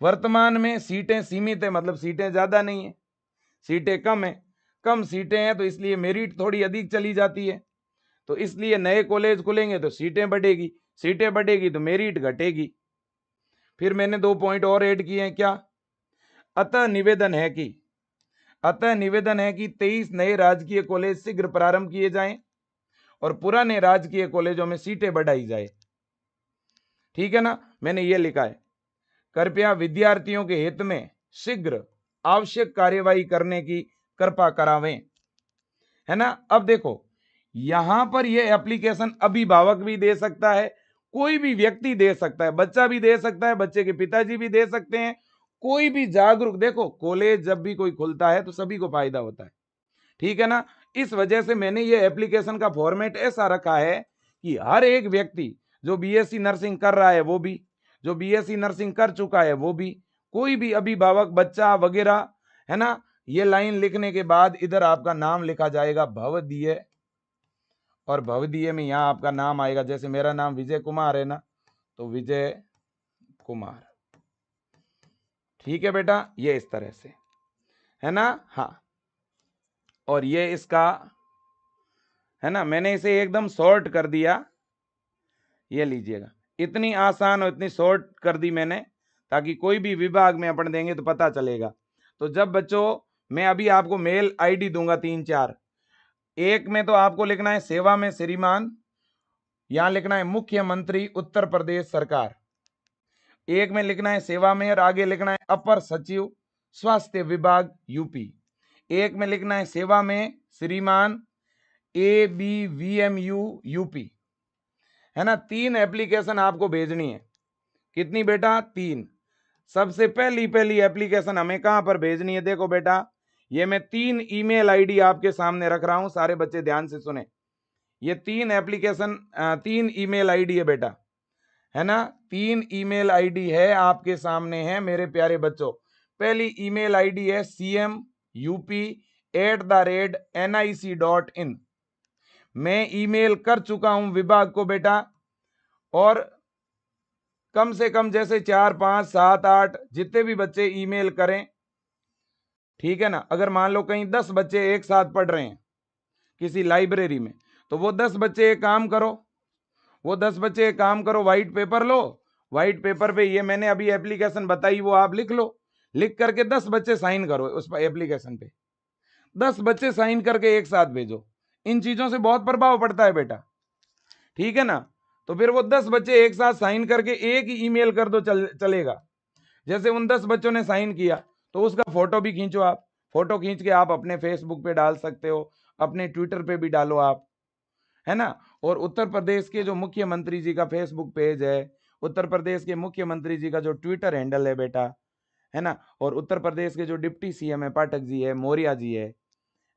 वर्तमान में सीटें सीमित है, मतलब सीटें ज्यादा नहीं है, सीटें कम है। कम सीटें हैं तो इसलिए मेरिट थोड़ी अधिक चली जाती है। तो इसलिए नए कॉलेज खुलेंगे तो सीटें बढ़ेगी, सीटें बढ़ेगी तो मेरिट घटेगी। फिर मैंने 2 पॉइंट और ऐड किए हैं। क्या? अतः निवेदन है कि 23 नए राजकीय कॉलेज शीघ्र प्रारंभ किए जाएं और पुराने राजकीय कॉलेजों में सीटें बढ़ाई जाए। ठीक है ना? मैंने ये लिखा है। कृपया विद्यार्थियों के हित में शीघ्र आवश्यक कार्यवाही करने की कृपा करावें। है ना। अब देखो यहां पर यह एप्लीकेशन अभिभावक भी दे सकता है, कोई भी व्यक्ति दे सकता है, बच्चा भी दे सकता है, बच्चे के पिताजी भी दे सकते हैं, कोई भी जागरूक। देखो कॉलेज जब भी कोई खुलता है तो सभी को फायदा होता है, ठीक है ना। इस वजह से मैंने ये एप्लीकेशन का फॉर्मेट ऐसा रखा है कि हर एक व्यक्ति जो बीएससी नर्सिंग कर रहा है वो भी, जो बीएससी नर्सिंग कर चुका है वो भी, कोई भी अभिभावक बच्चा वगैरह, है ना। ये लाइन लिखने के बाद इधर आपका नाम लिखा जाएगा भवदीय, और भवदीय में यहां आपका नाम आएगा। जैसे मेरा नाम विजय कुमार है ना, तो विजय कुमार, ठीक है बेटा, ये इस तरह से, है ना। हाँ, और ये इसका, है ना, मैंने इसे एकदम शॉर्ट कर दिया, ये लीजिएगा, इतनी आसान और इतनी शॉर्ट कर दी मैंने, ताकि कोई भी विभाग में अपन देंगे तो पता चलेगा। तो जब बच्चों मैं अभी आपको मेल आईडी दूंगा 3-4, एक में तो आपको लिखना है सेवा में श्रीमान, यहां लिखना है मुख्यमंत्री उत्तर प्रदेश सरकार, एक में लिखना है सेवा में और आगे लिखना है अपर सचिव स्वास्थ्य विभाग यूपी, एक में लिखना है सेवा में श्रीमान ABVMU यूपी, है ना। 3 एप्लीकेशन आपको भेजनी है। कितनी बेटा? 3। सबसे पहली एप्लीकेशन हमें कहां पर भेजनी है? देखो बेटा, ये मैं 3 ईमेल आईडी आपके सामने रख रहा हूं, सारे बच्चे ध्यान से सुने। ये 3 एप्लीकेशन 3 ईमेल आईडी है बेटा, है ना। 3 ईमेल आईडी है आपके सामने है मेरे प्यारे बच्चों। पहली ईमेल आईडी है cmup@nic.in। मैं ईमेल कर चुका हूं विभाग को बेटा, और कम से कम जैसे 4, 5, 7, 8 जितने भी बच्चे ईमेल करें, ठीक है ना। अगर मान लो कहीं 10 बच्चे एक साथ पढ़ रहे हैं किसी लाइब्रेरी में, तो वो 10 बच्चे एक काम करो, वो 10 बच्चे एक काम करो, व्हाइट पेपर लो, व्हाइट पेपर पे ये मैंने अभी एप्लीकेशन बताई वो आप लिख लो, लिख करके 10 बच्चे साइन करो उस एप्लीकेशन पे, 10 बच्चे साइन करके एक साथ भेजो। इन चीजों से बहुत प्रभाव पड़ता है बेटा, ठीक है ना। तो फिर वो 10 बच्चे एक साथ साइन करके एक ही ईमेल कर दो, चलेगा। जैसे उन 10 बच्चों ने साइन किया तो उसका फोटो भी खींचो आप, फोटो खींच के आप अपने फेसबुक पे डाल सकते हो, अपने ट्विटर पे भी डालो आप, है ना। और उत्तर प्रदेश के जो मुख्यमंत्री जी का फेसबुक पेज है, उत्तर प्रदेश के मुख्यमंत्री जी का जो ट्विटर हैंडल है बेटा, है ना, और उत्तर प्रदेश के जो डिप्टी सीएम है पाठक जी है, मौर्य जी है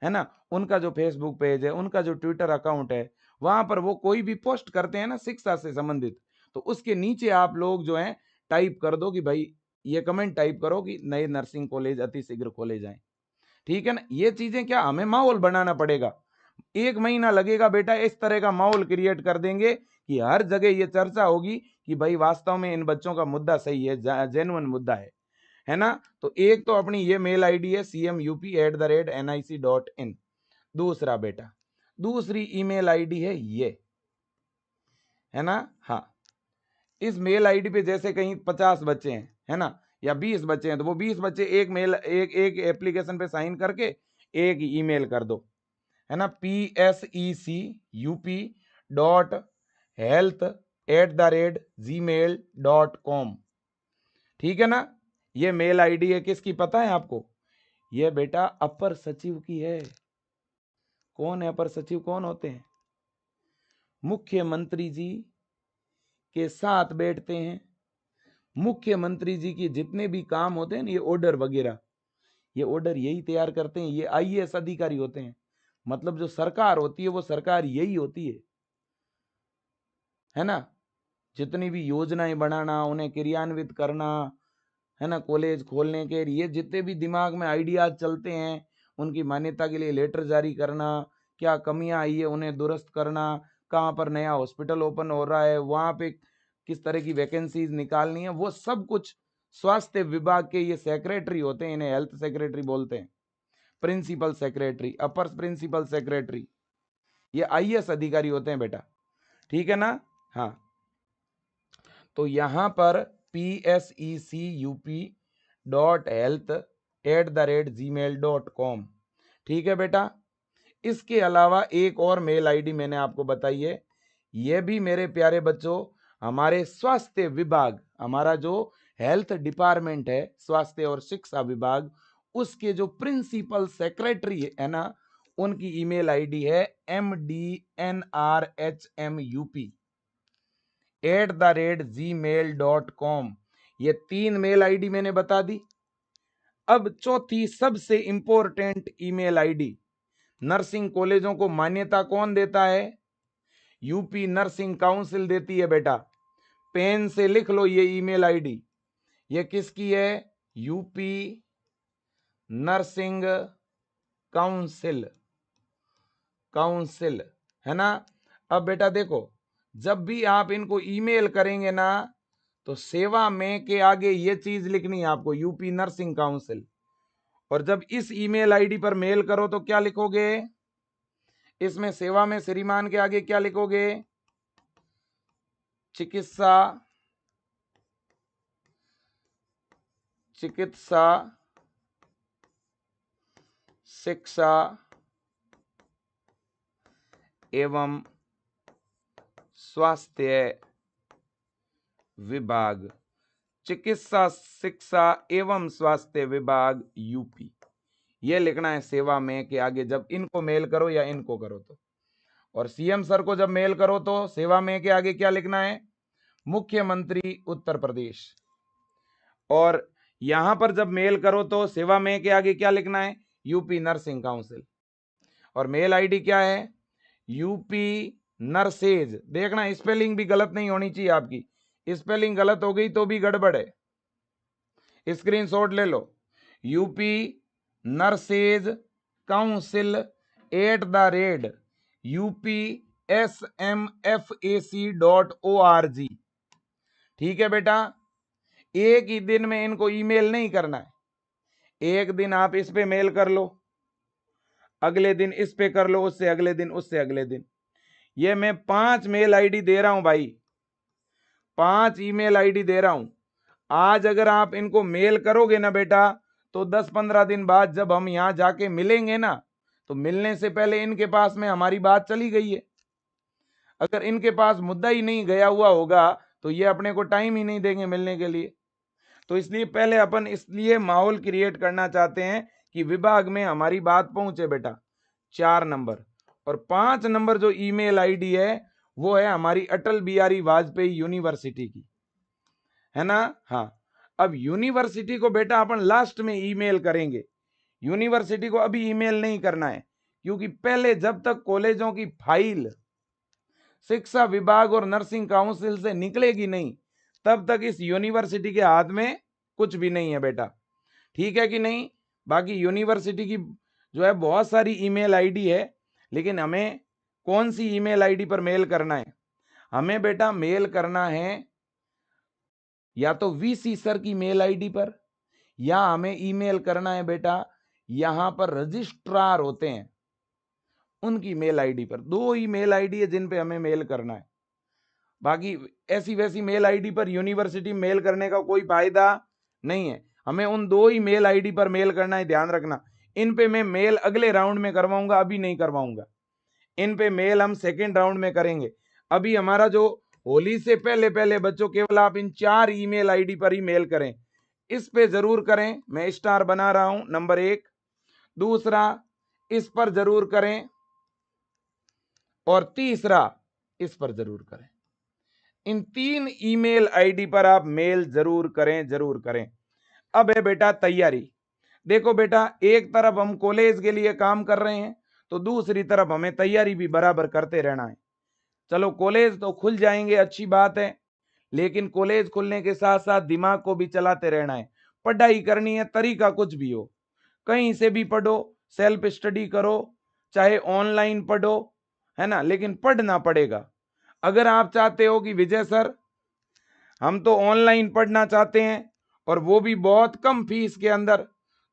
ना, उनका जो फेसबुक पेज है, उनका जो ट्विटर अकाउंट है, वहां पर वो कोई भी पोस्ट करते हैं ना शिक्षा से संबंधित, तो उसके नीचे आप लोग जो है टाइप कर दो कि भाई ये कमेंट टाइप करो कि नए नर्सिंग कॉलेज अति शीघ्र खोले जाएं, ठीक है ना। ये चीजें क्या हमें माहौल बनाना पड़ेगा, 1 महीना लगेगा बेटा, इस तरह का माहौल क्रिएट कर देंगे कि हर जगह ये चर्चा होगी कि भाई वास्तव में इन बच्चों का मुद्दा सही है, जेन्युइन मुद्दा है ना। तो एक तो अपनी ये मेल आईडी है cmup@nic.in। दूसरा बेटा, दूसरी ईमेल आईडी है ये, है ना। हाँ, इस मेल आईडी पे जैसे कहीं 50 बच्चे हैं, है ना, या 20 बच्चे हैं, तो वो 20 बच्चे एक एप्लीकेशन पे साइन करके एक ईमेल कर दो, है ना। psec.health@gmail.com, ठीक है ना। ये मेल आईडी है किसकी पता है आपको? ये बेटा अपर सचिव की है। कौन है अपर सचिव? कौन होते हैं? मुख्यमंत्री जी के साथ बैठते हैं, मुख्यमंत्री जी के जितने भी काम होते हैं ना, ये ऑर्डर वगैरह, ये ऑर्डर यही तैयार करते हैं, ये आईएएस अधिकारी होते हैं। मतलब जो सरकार होती है वो सरकार यही होती है ना। जितनी भी योजनाएं बनाना, उन्हें क्रियान्वित करना, है ना, कॉलेज खोलने के लिए जितने भी दिमाग में आइडियाज चलते हैं, उनकी मान्यता के लिए लेटर जारी करना, क्या कमियां आई है उन्हें दुरुस्त करना, कहाँ पर नया हॉस्पिटल ओपन हो रहा है वहां पे किस तरह की वैकेंसीज निकालनी है, वो सब कुछ स्वास्थ्य विभाग के ये सेक्रेटरी होते हैं, इन्हें हेल्थ सेक्रेटरी बोलते हैं, प्रिंसिपल सेक्रेटरी, अपर प्रिंसिपल सेक्रेटरी, ये आईएएस अधिकारी होते हैं बेटा, ठीक है ना। हाँ, तो यहां पर psec.health@gmail.com, ठीक है बेटा। इसके अलावा एक और मेल आईडी मैंने आपको बताई है, यह भी मेरे प्यारे बच्चों हमारे स्वास्थ्य विभाग, हमारा जो हेल्थ डिपार्टमेंट है, स्वास्थ्य और शिक्षा विभाग, उसके जो प्रिंसिपल सेक्रेटरी है ना, उनकी ईमेल आईडी है mdnrhmup@gmail.com। ये 3 मेल आईडी मैंने बता दी। अब चौथी सबसे इंपॉर्टेंट ईमेल आईडी, नर्सिंग कॉलेजों को मान्यता कौन देता है? यूपी नर्सिंग काउंसिल देती है बेटा। पेन से लिख लो ये ईमेल आईडी। ये किसकी है? यूपी नर्सिंग काउंसिल, काउंसिल है ना। अब बेटा देखो, जब भी आप इनको ईमेल करेंगे ना, तो सेवा में के आगे ये चीज लिखनी है आपको, यूपी नर्सिंग काउंसिल। और जब इस ईमेल आईडी पर मेल करो तो क्या लिखोगे? इसमें सेवा में श्रीमान के आगे क्या लिखोगे? चिकित्सा, चिकित्सा शिक्षा एवं स्वास्थ्य विभाग, चिकित्सा शिक्षा एवं स्वास्थ्य विभाग यूपी, ये लिखना है सेवा में के आगे जब इनको मेल करो या इनको करो तो। और सीएम सर को जब मेल करो तो सेवा में के आगे क्या लिखना है? मुख्यमंत्री उत्तर प्रदेश। और यहां पर जब मेल करो तो सेवा में के आगे क्या लिखना है? UP nursing council. और मेल आईडी क्या है? UP nurses. देखना स्पेलिंग भी गलत नहीं होनी चाहिए आपकी, स्पेलिंग गलत हो गई तो भी गड़बड़ है, स्क्रीनशॉट ले लो। UP nurses council @UPSMFAC.org। ठीक है बेटा, एक ही दिन में इनको ईमेल नहीं करना है। एक दिन आप इस पे मेल कर लो, अगले दिन इस पे कर लो, उससे अगले दिन, उससे अगले दिन। ये मैं 5 मेल आईडी दे रहा हूं भाई, 5 ईमेल आईडी दे रहा हूं। आज अगर आप इनको मेल करोगे ना बेटा, तो 10-15 दिन बाद जब हम यहां जाके मिलेंगे ना, तो मिलने से पहले इनके पास में हमारी बात चली गई है। अगर इनके पास मुद्दा ही नहीं गया हुआ होगा तो ये अपने को टाइम ही नहीं देंगे मिलने के लिए। तो इसलिए पहले अपन इसलिए माहौल क्रिएट करना चाहते हैं कि विभाग में हमारी बात पहुंचे बेटा। 4 नंबर। और 5 नंबर जो ईमेल आईडी है वो है हमारी अटल बिहारी वाजपेयी यूनिवर्सिटी की, है ना। हाँ, अब यूनिवर्सिटी को बेटा अपन लास्ट में ईमेल करेंगे, यूनिवर्सिटी को अभी ईमेल नहीं करना है, क्योंकि पहले जब तक कॉलेजों की फाइल शिक्षा विभाग और नर्सिंग काउंसिल से निकलेगी नहीं, तब तक इस यूनिवर्सिटी के हाथ में कुछ भी नहीं है बेटा। ठीक है कि नहीं? बाकी यूनिवर्सिटी की जो है बहुत सारी ईमेल आईडी है, लेकिन हमें कौन सी ईमेल आईडी पर मेल करना है? हमें बेटा मेल करना है या तो वीसी सर की मेल आईडी पर, या हमें ईमेल करना है बेटा यहां पर रजिस्ट्रार होते हैं उनकी मेल आईडी पर। 2 ही मेल आईडी है जिन पे हमें मेल करना है। बाकी ऐसी वैसी मेल आईडी पर यूनिवर्सिटी मेल करने का कोई फायदा नहीं है। हमें उन 2 ही मेल आईडी पर मेल करना है, ध्यान रखना। इन पे मैं मेल अगले राउंड में करवाऊंगा, अभी नहीं करवाऊंगा। इन पे मेल हम सेकेंड राउंड में करेंगे। अभी हमारा जो होली से पहले पहले बच्चों, केवल आप इन 4 ईमेल आईडी पर ही मेल करें। इस पे जरूर करें, मैं स्टार बना रहा हूं, नंबर 1। दूसरा, इस पर जरूर करें, और तीसरा, इस पर जरूर करें। इन 3 ईमेल आईडी पर आप मेल जरूर करें, जरूर करें। अब है बेटा तैयारी। देखो बेटा, एक तरफ हम कॉलेज के लिए काम कर रहे हैं, तो दूसरी तरफ हमें तैयारी भी बराबर करते रहना है। चलो कॉलेज तो खुल जाएंगे, अच्छी बात है, लेकिन कॉलेज खुलने के साथ साथ दिमाग को भी चलाते रहना है। पढ़ाई करनी है, तरीका कुछ भी हो, कहीं से भी पढ़ो, सेल्फ स्टडी करो, चाहे ऑनलाइन पढ़ो, है ना, लेकिन पढ़ना पड़ेगा। अगर आप चाहते हो कि विजय सर हम तो ऑनलाइन पढ़ना चाहते हैं और वो भी बहुत कम फीस के अंदर,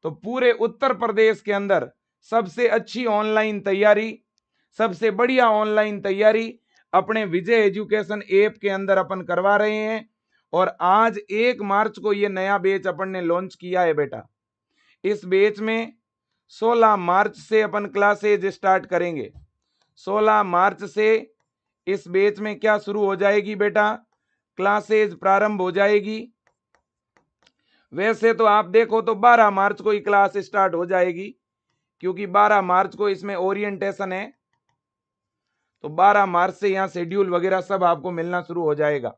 तो पूरे उत्तर प्रदेश के अंदर सबसे अच्छी ऑनलाइन तैयारी, सबसे बढ़िया ऑनलाइन तैयारी अपने विजय एजुकेशन ऐप के अंदर अपन करवा रहे हैं। और आज 1 मार्च को ये नया बैच अपन ने लॉन्च किया है बेटा। इस बैच में 16 मार्च से अपन क्लासेज स्टार्ट करेंगे। 16 मार्च से इस बैच में क्या शुरू हो जाएगी बेटा? क्लासेज प्रारंभ हो जाएगी। वैसे तो आप देखो तो 12 मार्च को ही क्लास स्टार्ट हो जाएगी, क्योंकि 12 मार्च को इसमें ओरिएंटेशन है, तो 12 मार्च से यहाँ शेड्यूल वगैरह सब आपको मिलना शुरू हो जाएगा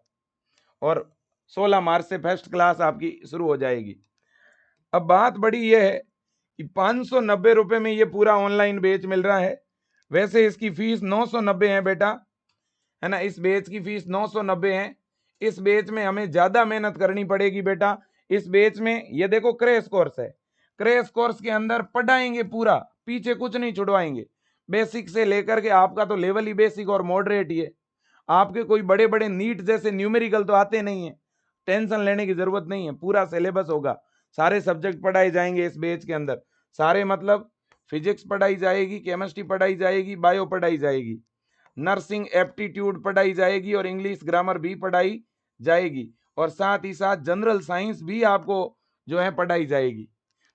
और 16 मार्च से फर्स्ट क्लास आपकी शुरू हो जाएगी। अब बात बड़ी ये है कि 590 रुपए में ये पूरा ऑनलाइन बैच मिल रहा है। वैसे इसकी फीस 990 है बेटा, है ना। इस बैच की फीस 990 है। इस बैच में हमें ज्यादा मेहनत करनी पड़ेगी बेटा। इस बैच में ये देखो क्रैश कोर्स है, क्रैश कोर्स के अंदर पढ़ाएंगे पूरा, पीछे कुछ नहीं छुड़वाएंगे। बेसिक से लेकर के आपका तो लेवल ही बेसिक और मॉडरेट ही है। आपके कोई बड़े बड़े नीट जैसे न्यूमेरिकल तो आते नहीं है, टेंशन लेने की जरूरत नहीं है। पूरा सिलेबस होगा, सारे सब्जेक्ट पढ़ाए जाएंगे इस बैच के अंदर। सारे मतलब फिजिक्स पढ़ाई जाएगी, केमिस्ट्री पढ़ाई जाएगी, बायो पढ़ाई जाएगी, नर्सिंग एप्टीट्यूड पढ़ाई जाएगी और इंग्लिश ग्रामर भी पढ़ाई जाएगी, और साथ ही साथ जनरल साइंस भी आपको जो है पढ़ाई जाएगी।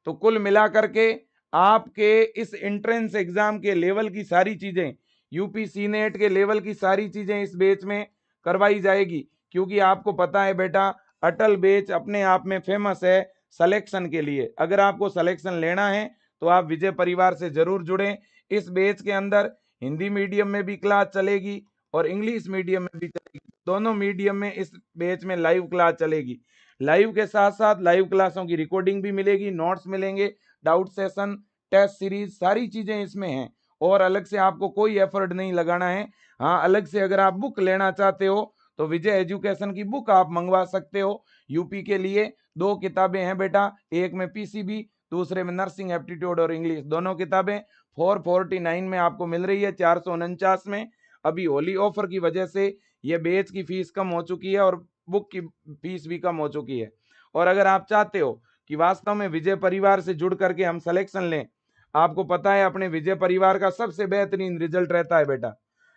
तो कुल मिलाकर के आपके इस एंट्रेंस एग्जाम के लेवल की सारी चीजें, यूपी सीनेट के लेवल की सारी चीजें इस बैच में करवाई जाएगी। क्योंकि आपको पता है बेटा, अटल बैच अपने आप में फेमस है सिलेक्शन के लिए। अगर आपको सिलेक्शन लेना है तो आप विजय परिवार से जरूर जुड़ें। इस बैच के अंदर हिंदी मीडियम में भी क्लास चलेगी और इंग्लिश मीडियम में भी चलेगी। दोनों मीडियम में इस बैच में लाइव क्लास चलेगी। लाइव के साथ साथ लाइव क्लासों की रिकॉर्डिंग भी मिलेगी, नोट्स मिलेंगे, डाउट सेशन, टेस्ट सीरीज, सारी चीजें इसमें हैं। और अलग से आपको कोई एफर्ट नहीं लगाना है। हाँ, अलग से अगर आप बुक लेना चाहते हो तो विजय एजुकेशन की बुक आप मंगवा सकते हो। यूपी के लिए 2 किताबें हैं बेटा, एक में पीसीबी, दूसरे में नर्सिंग एप्टीट्यूड और इंग्लिश। दोनों किताबें 449 में आपको मिल रही है, 449 में। अभी होली ऑफर की वजह से ये बैच की फीस कम हो चुकी है और बुक की फीस भी कम हो चुकी है। और अगर आप चाहते हो कि वास्तव में विजय परिवार से जुड़ करके हम सिलेक्शन लें, आपको पता है अपने विजय परिवार का सबसे बेहतरीन रिजल्ट रहता है बेटा,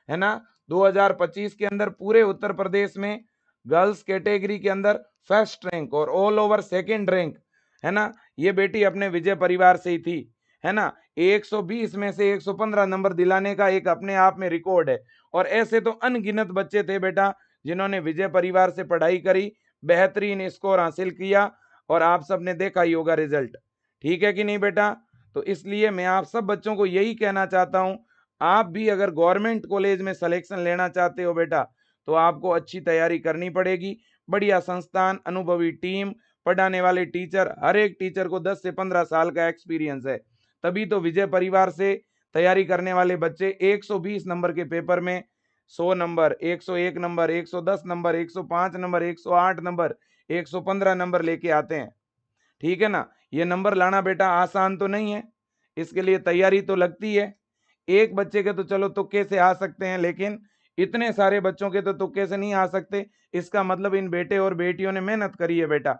है ना। 2025 के अंदर पूरे उत्तर प्रदेश में गर्ल्स कैटेगरी के अंदर फर्स्ट रैंक और ऑल ओवर सेकंड रैंक, है ना, ये बेटी अपने विजय परिवार से ही थी, है ना। 120 में से 115 नंबर दिलाने का एक अपने आप में रिकॉर्ड है। और ऐसे तो अनगिनत बच्चे थे बेटा जिन्होंने विजय परिवार से पढ़ाई करी, बेहतरीन स्कोर हासिल किया, और आप सबने देखा ही होगा रिजल्ट। ठीक है कि नहीं बेटा। तो इसलिए मैं आप सब बच्चों को यही कहना चाहता हूं, आप भी अगर गवर्नमेंट कॉलेज में सिलेक्शन लेना चाहते हो बेटा, तो आपको अच्छी तैयारी करनी पड़ेगी। बढ़िया संस्थान, अनुभवी टीम, पढ़ाने वाले टीचर, हर एक टीचर को 10 से 15 साल का एक्सपीरियंस है। तभी तो विजय परिवार से तैयारी करने वाले बच्चे 120 नंबर के पेपर में 100 number, 101 number, 110 number, 105 number, 108 number, 115 number लेके आते हैं। ठीक है ना। ये नंबर लाना बेटा आसान तो नहीं है, इसके लिए तैयारी तो लगती है। एक बच्चे के तो चलो तुक्के से आ सकते हैं, लेकिन इतने सारे बच्चों के तो तुक्के से नहीं आ सकते। इसका मतलब इन बेटे और बेटियों ने मेहनत करी है बेटा।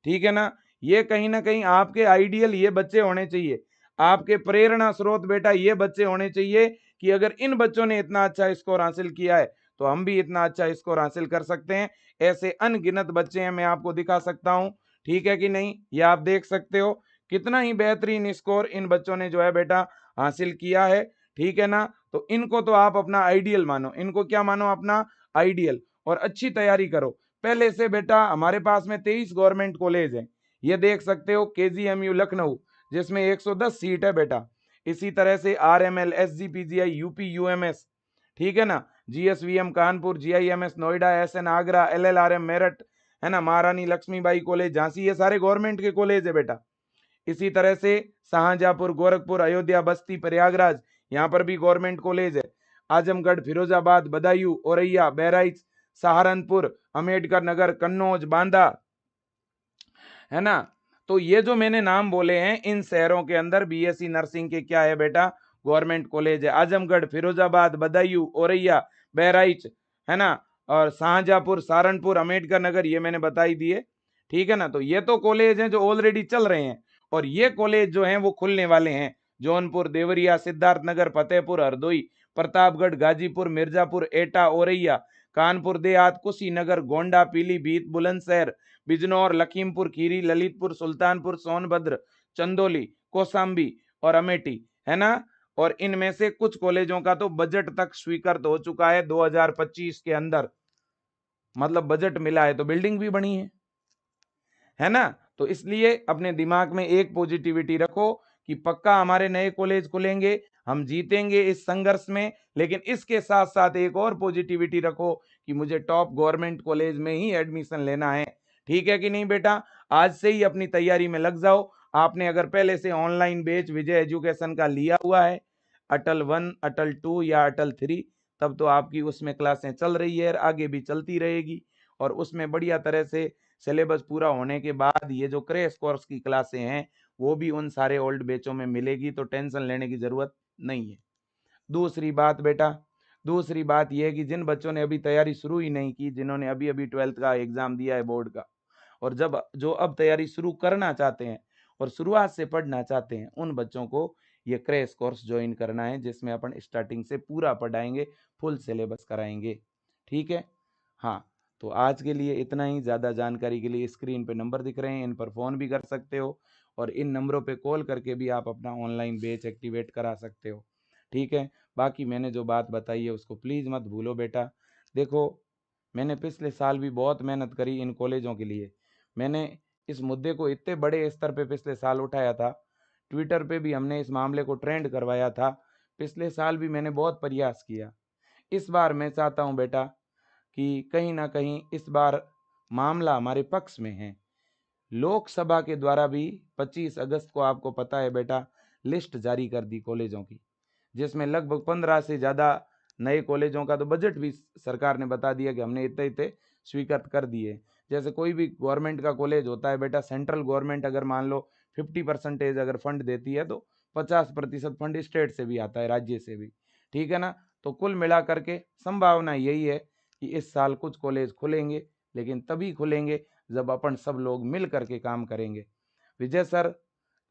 ठीक है ना। ये कहीं ना कहीं आपके आइडियल ये बच्चे होने चाहिए, आपके प्रेरणा स्रोत बेटा ये बच्चे होने चाहिए कि अगर इन बच्चों ने इतना अच्छा स्कोर हासिल किया है तो हम भी इतना अच्छा स्कोर हासिल कर सकते हैं। ऐसे अनगिनत बच्चे हैं, मैं आपको दिखा सकता हूं। ठीक है कि नहीं। ये आप देख सकते हो कितना ही बेहतरीन स्कोर इन बच्चों ने जो है बेटा हासिल किया है। ठीक है ना। तो इनको तो आप अपना आइडियल मानो, इनको क्या मानो, अपना आइडियल, और अच्छी तैयारी करो पहले से बेटा। हमारे पास में 23 गवर्नमेंट कॉलेज है, ये देख सकते हो। केजीएमयू लखनऊ जिसमें 110 सीट है बेटा। इसी तरह से आरएमएल, एसजीपीजीआई, यूपी यूएमएस, ठीक है ना, GSVM Kanpur, GIMS Noida, SN Agra, LLRM Meerut, है ना, महारानी लक्ष्मीबाई कॉलेज झांसी, ये सारे गवर्नमेंट के कॉलेज है बेटा। इसी तरह से शाहजहांपुर, गोरखपुर, अयोध्या, बस्ती, प्रयागराज, यहाँ पर भी गवर्नमेंट कॉलेज है। आजमगढ़, फिरोजाबाद, बदायूं, औरैया, बहराइच, सहारनपुर, अम्बेडकर नगर, कन्नौज, बांदा, है ना। तो ये जो मैंने नाम बोले हैं, इन शहरों के अंदर बीएससी नर्सिंग के क्या है बेटा, गवर्नमेंट कॉलेज है। आजमगढ़, फिरोजाबाद, बदायूं, औरैया, बहराइच, है ना, और शाहजहांपुर, सहारनपुर, अम्बेडकर नगर, ये मैंने बता ही दिए। ठीक है ना। तो ये तो कॉलेज हैं जो ऑलरेडी चल रहे हैं, और ये कॉलेज जो हैं वो खुलने वाले हैं। जौनपुर, देवरिया, सिद्धार्थनगर, फतेहपुर, हरदोई, प्रतापगढ़, गाजीपुर, मिर्जापुर, एटा, औरैया, कानपुर देहात, कुशीनगर, गोंडा, पीलीभीत, बुलंदशहर, बिजनौर, लखीमपुर खीरी, ललितपुर, सुल्तानपुर, सोनभद्र, चंदौली, कौशाम्बी और अमेठी, है ना। और इनमें से कुछ कॉलेजों का तो बजट तक स्वीकृत हो चुका है 2025 के अंदर, मतलब बजट मिला है तो बिल्डिंग भी बनी है ना। तो इसलिए अपने दिमाग में एक पॉजिटिविटी रखो कि पक्का हमारे नए कॉलेज खुलेंगे, हम जीतेंगे इस संघर्ष में। लेकिन इसके साथ साथ एक और पॉजिटिविटी रखो कि मुझे टॉप गवर्नमेंट कॉलेज में ही एडमिशन लेना है। ठीक है कि नहीं बेटा? आज से ही अपनी तैयारी में लग जाओ। आपने अगर पहले से ऑनलाइन बैच विजय एजुकेशन का लिया हुआ है, अटल 1, अटल 2 या अटल 3, तब तो आपकी उसमें क्लासें चल रही है और आगे भी चलती रहेगी। और उसमें बढ़िया तरह से सिलेबस पूरा होने के बाद ये जो क्रैश कोर्स की क्लासें हैं वो भी उन सारे ओल्ड बैचों में मिलेगी, तो टेंशन लेने की जरूरत नहीं है। दूसरी बात बेटा, दूसरी बात यह है कि जिन बच्चों ने अभी तैयारी शुरू ही नहीं की, जिन्होंने अभी अभी 12th का एग्जाम दिया है बोर्ड का, और जो अब तैयारी शुरू करना चाहते हैं और शुरुआत से पढ़ना चाहते हैं, उन बच्चों को ये क्रैश कोर्स ज्वाइन करना है, जिसमें अपन स्टार्टिंग से पूरा पढ़ाएंगे, फुल सिलेबस कराएंगे। ठीक है? हाँ, तो आज के लिए इतना ही। ज़्यादा जानकारी के लिए स्क्रीन पे नंबर दिख रहे हैं, इन पर फ़ोन भी कर सकते हो और इन नंबरों पे कॉल करके भी आप अपना ऑनलाइन बैच एक्टिवेट करा सकते हो। ठीक है? बाकी मैंने जो बात बताई है उसको प्लीज़ मत भूलो बेटा। देखो, मैंने पिछले साल भी बहुत मेहनत करी इन कॉलेजों के लिए। मैंने इस मुद्दे को इतने बड़े स्तर पे पिछले साल उठाया था, ट्विटर पे भी हमने इस मामले को ट्रेंड करवाया था। पिछले साल भी मैंने बहुत प्रयास किया। इस बार मैं चाहता हूँ बेटा कि कहीं ना कहीं इस बार मामला हमारे पक्ष में है। लोकसभा के द्वारा भी 25 अगस्त को, आपको पता है बेटा, लिस्ट जारी कर दी कॉलेजों की, जिसमें लगभग 15 से ज़्यादा नए कॉलेजों का तो बजट भी सरकार ने बता दिया कि हमने इतने इतने स्वीकृत कर दिए। जैसे कोई भी गवर्नमेंट का कॉलेज होता है बेटा, सेंट्रल गवर्नमेंट अगर मान लो 50% अगर फंड देती है, तो 50% फंड स्टेट से भी आता है, राज्य से भी। ठीक है ना? तो कुल मिला करके संभावना यही है कि इस साल कुछ कॉलेज खुलेंगे, लेकिन तभी खुलेंगे जब अपन सब लोग मिल करके काम करेंगे। विजय सर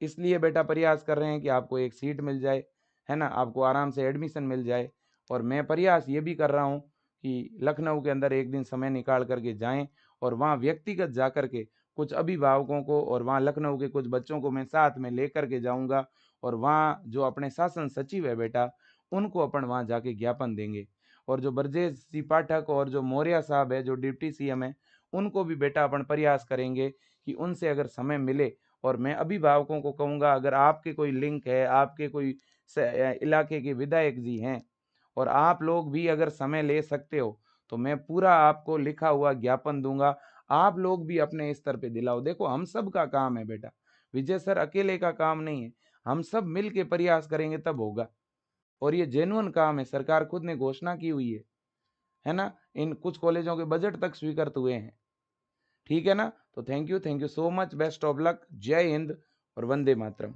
इसलिए बेटा प्रयास कर रहे हैं कि आपको एक सीट मिल जाए, है ना, आपको आराम से एडमिशन मिल जाए। और मैं प्रयास ये भी कर रहा हूँ कि लखनऊ के अंदर एक दिन समय निकाल करके जाएं और वहाँ व्यक्तिगत जा कर के कुछ अभिभावकों को और वहाँ लखनऊ के कुछ बच्चों को मैं साथ में लेकर के जाऊँगा। और वहाँ जो अपने शासन सचिव है बेटा, उनको अपन वहाँ जाके ज्ञापन देंगे। और जो ब्रजेश जी पाठक और जो मौर्य साहब है, जो डिप्टी सीएम है, उनको भी बेटा अपन प्रयास करेंगे कि उनसे अगर समय मिले, और मैं अभिभावकों को कहूँगा अगर आपके कोई लिंक है, आपके कोई इलाके के विधायक जी हैं और आप लोग भी अगर समय ले सकते हो, तो मैं पूरा आपको लिखा हुआ ज्ञापन दूंगा। आप लोग भी अपने स्तर पे दिलाओ। देखो, हम सब का काम है बेटा, विजय सर अकेले का काम नहीं है। हम सब मिल के प्रयास करेंगे तब होगा। और ये जेन्युइन काम है, सरकार खुद ने घोषणा की हुई है ना? इन कुछ कॉलेजों के बजट तक स्वीकृत हुए हैं। ठीक है ना? तो thank you so much, best of luck, जय हिंद और वंदे मातरम।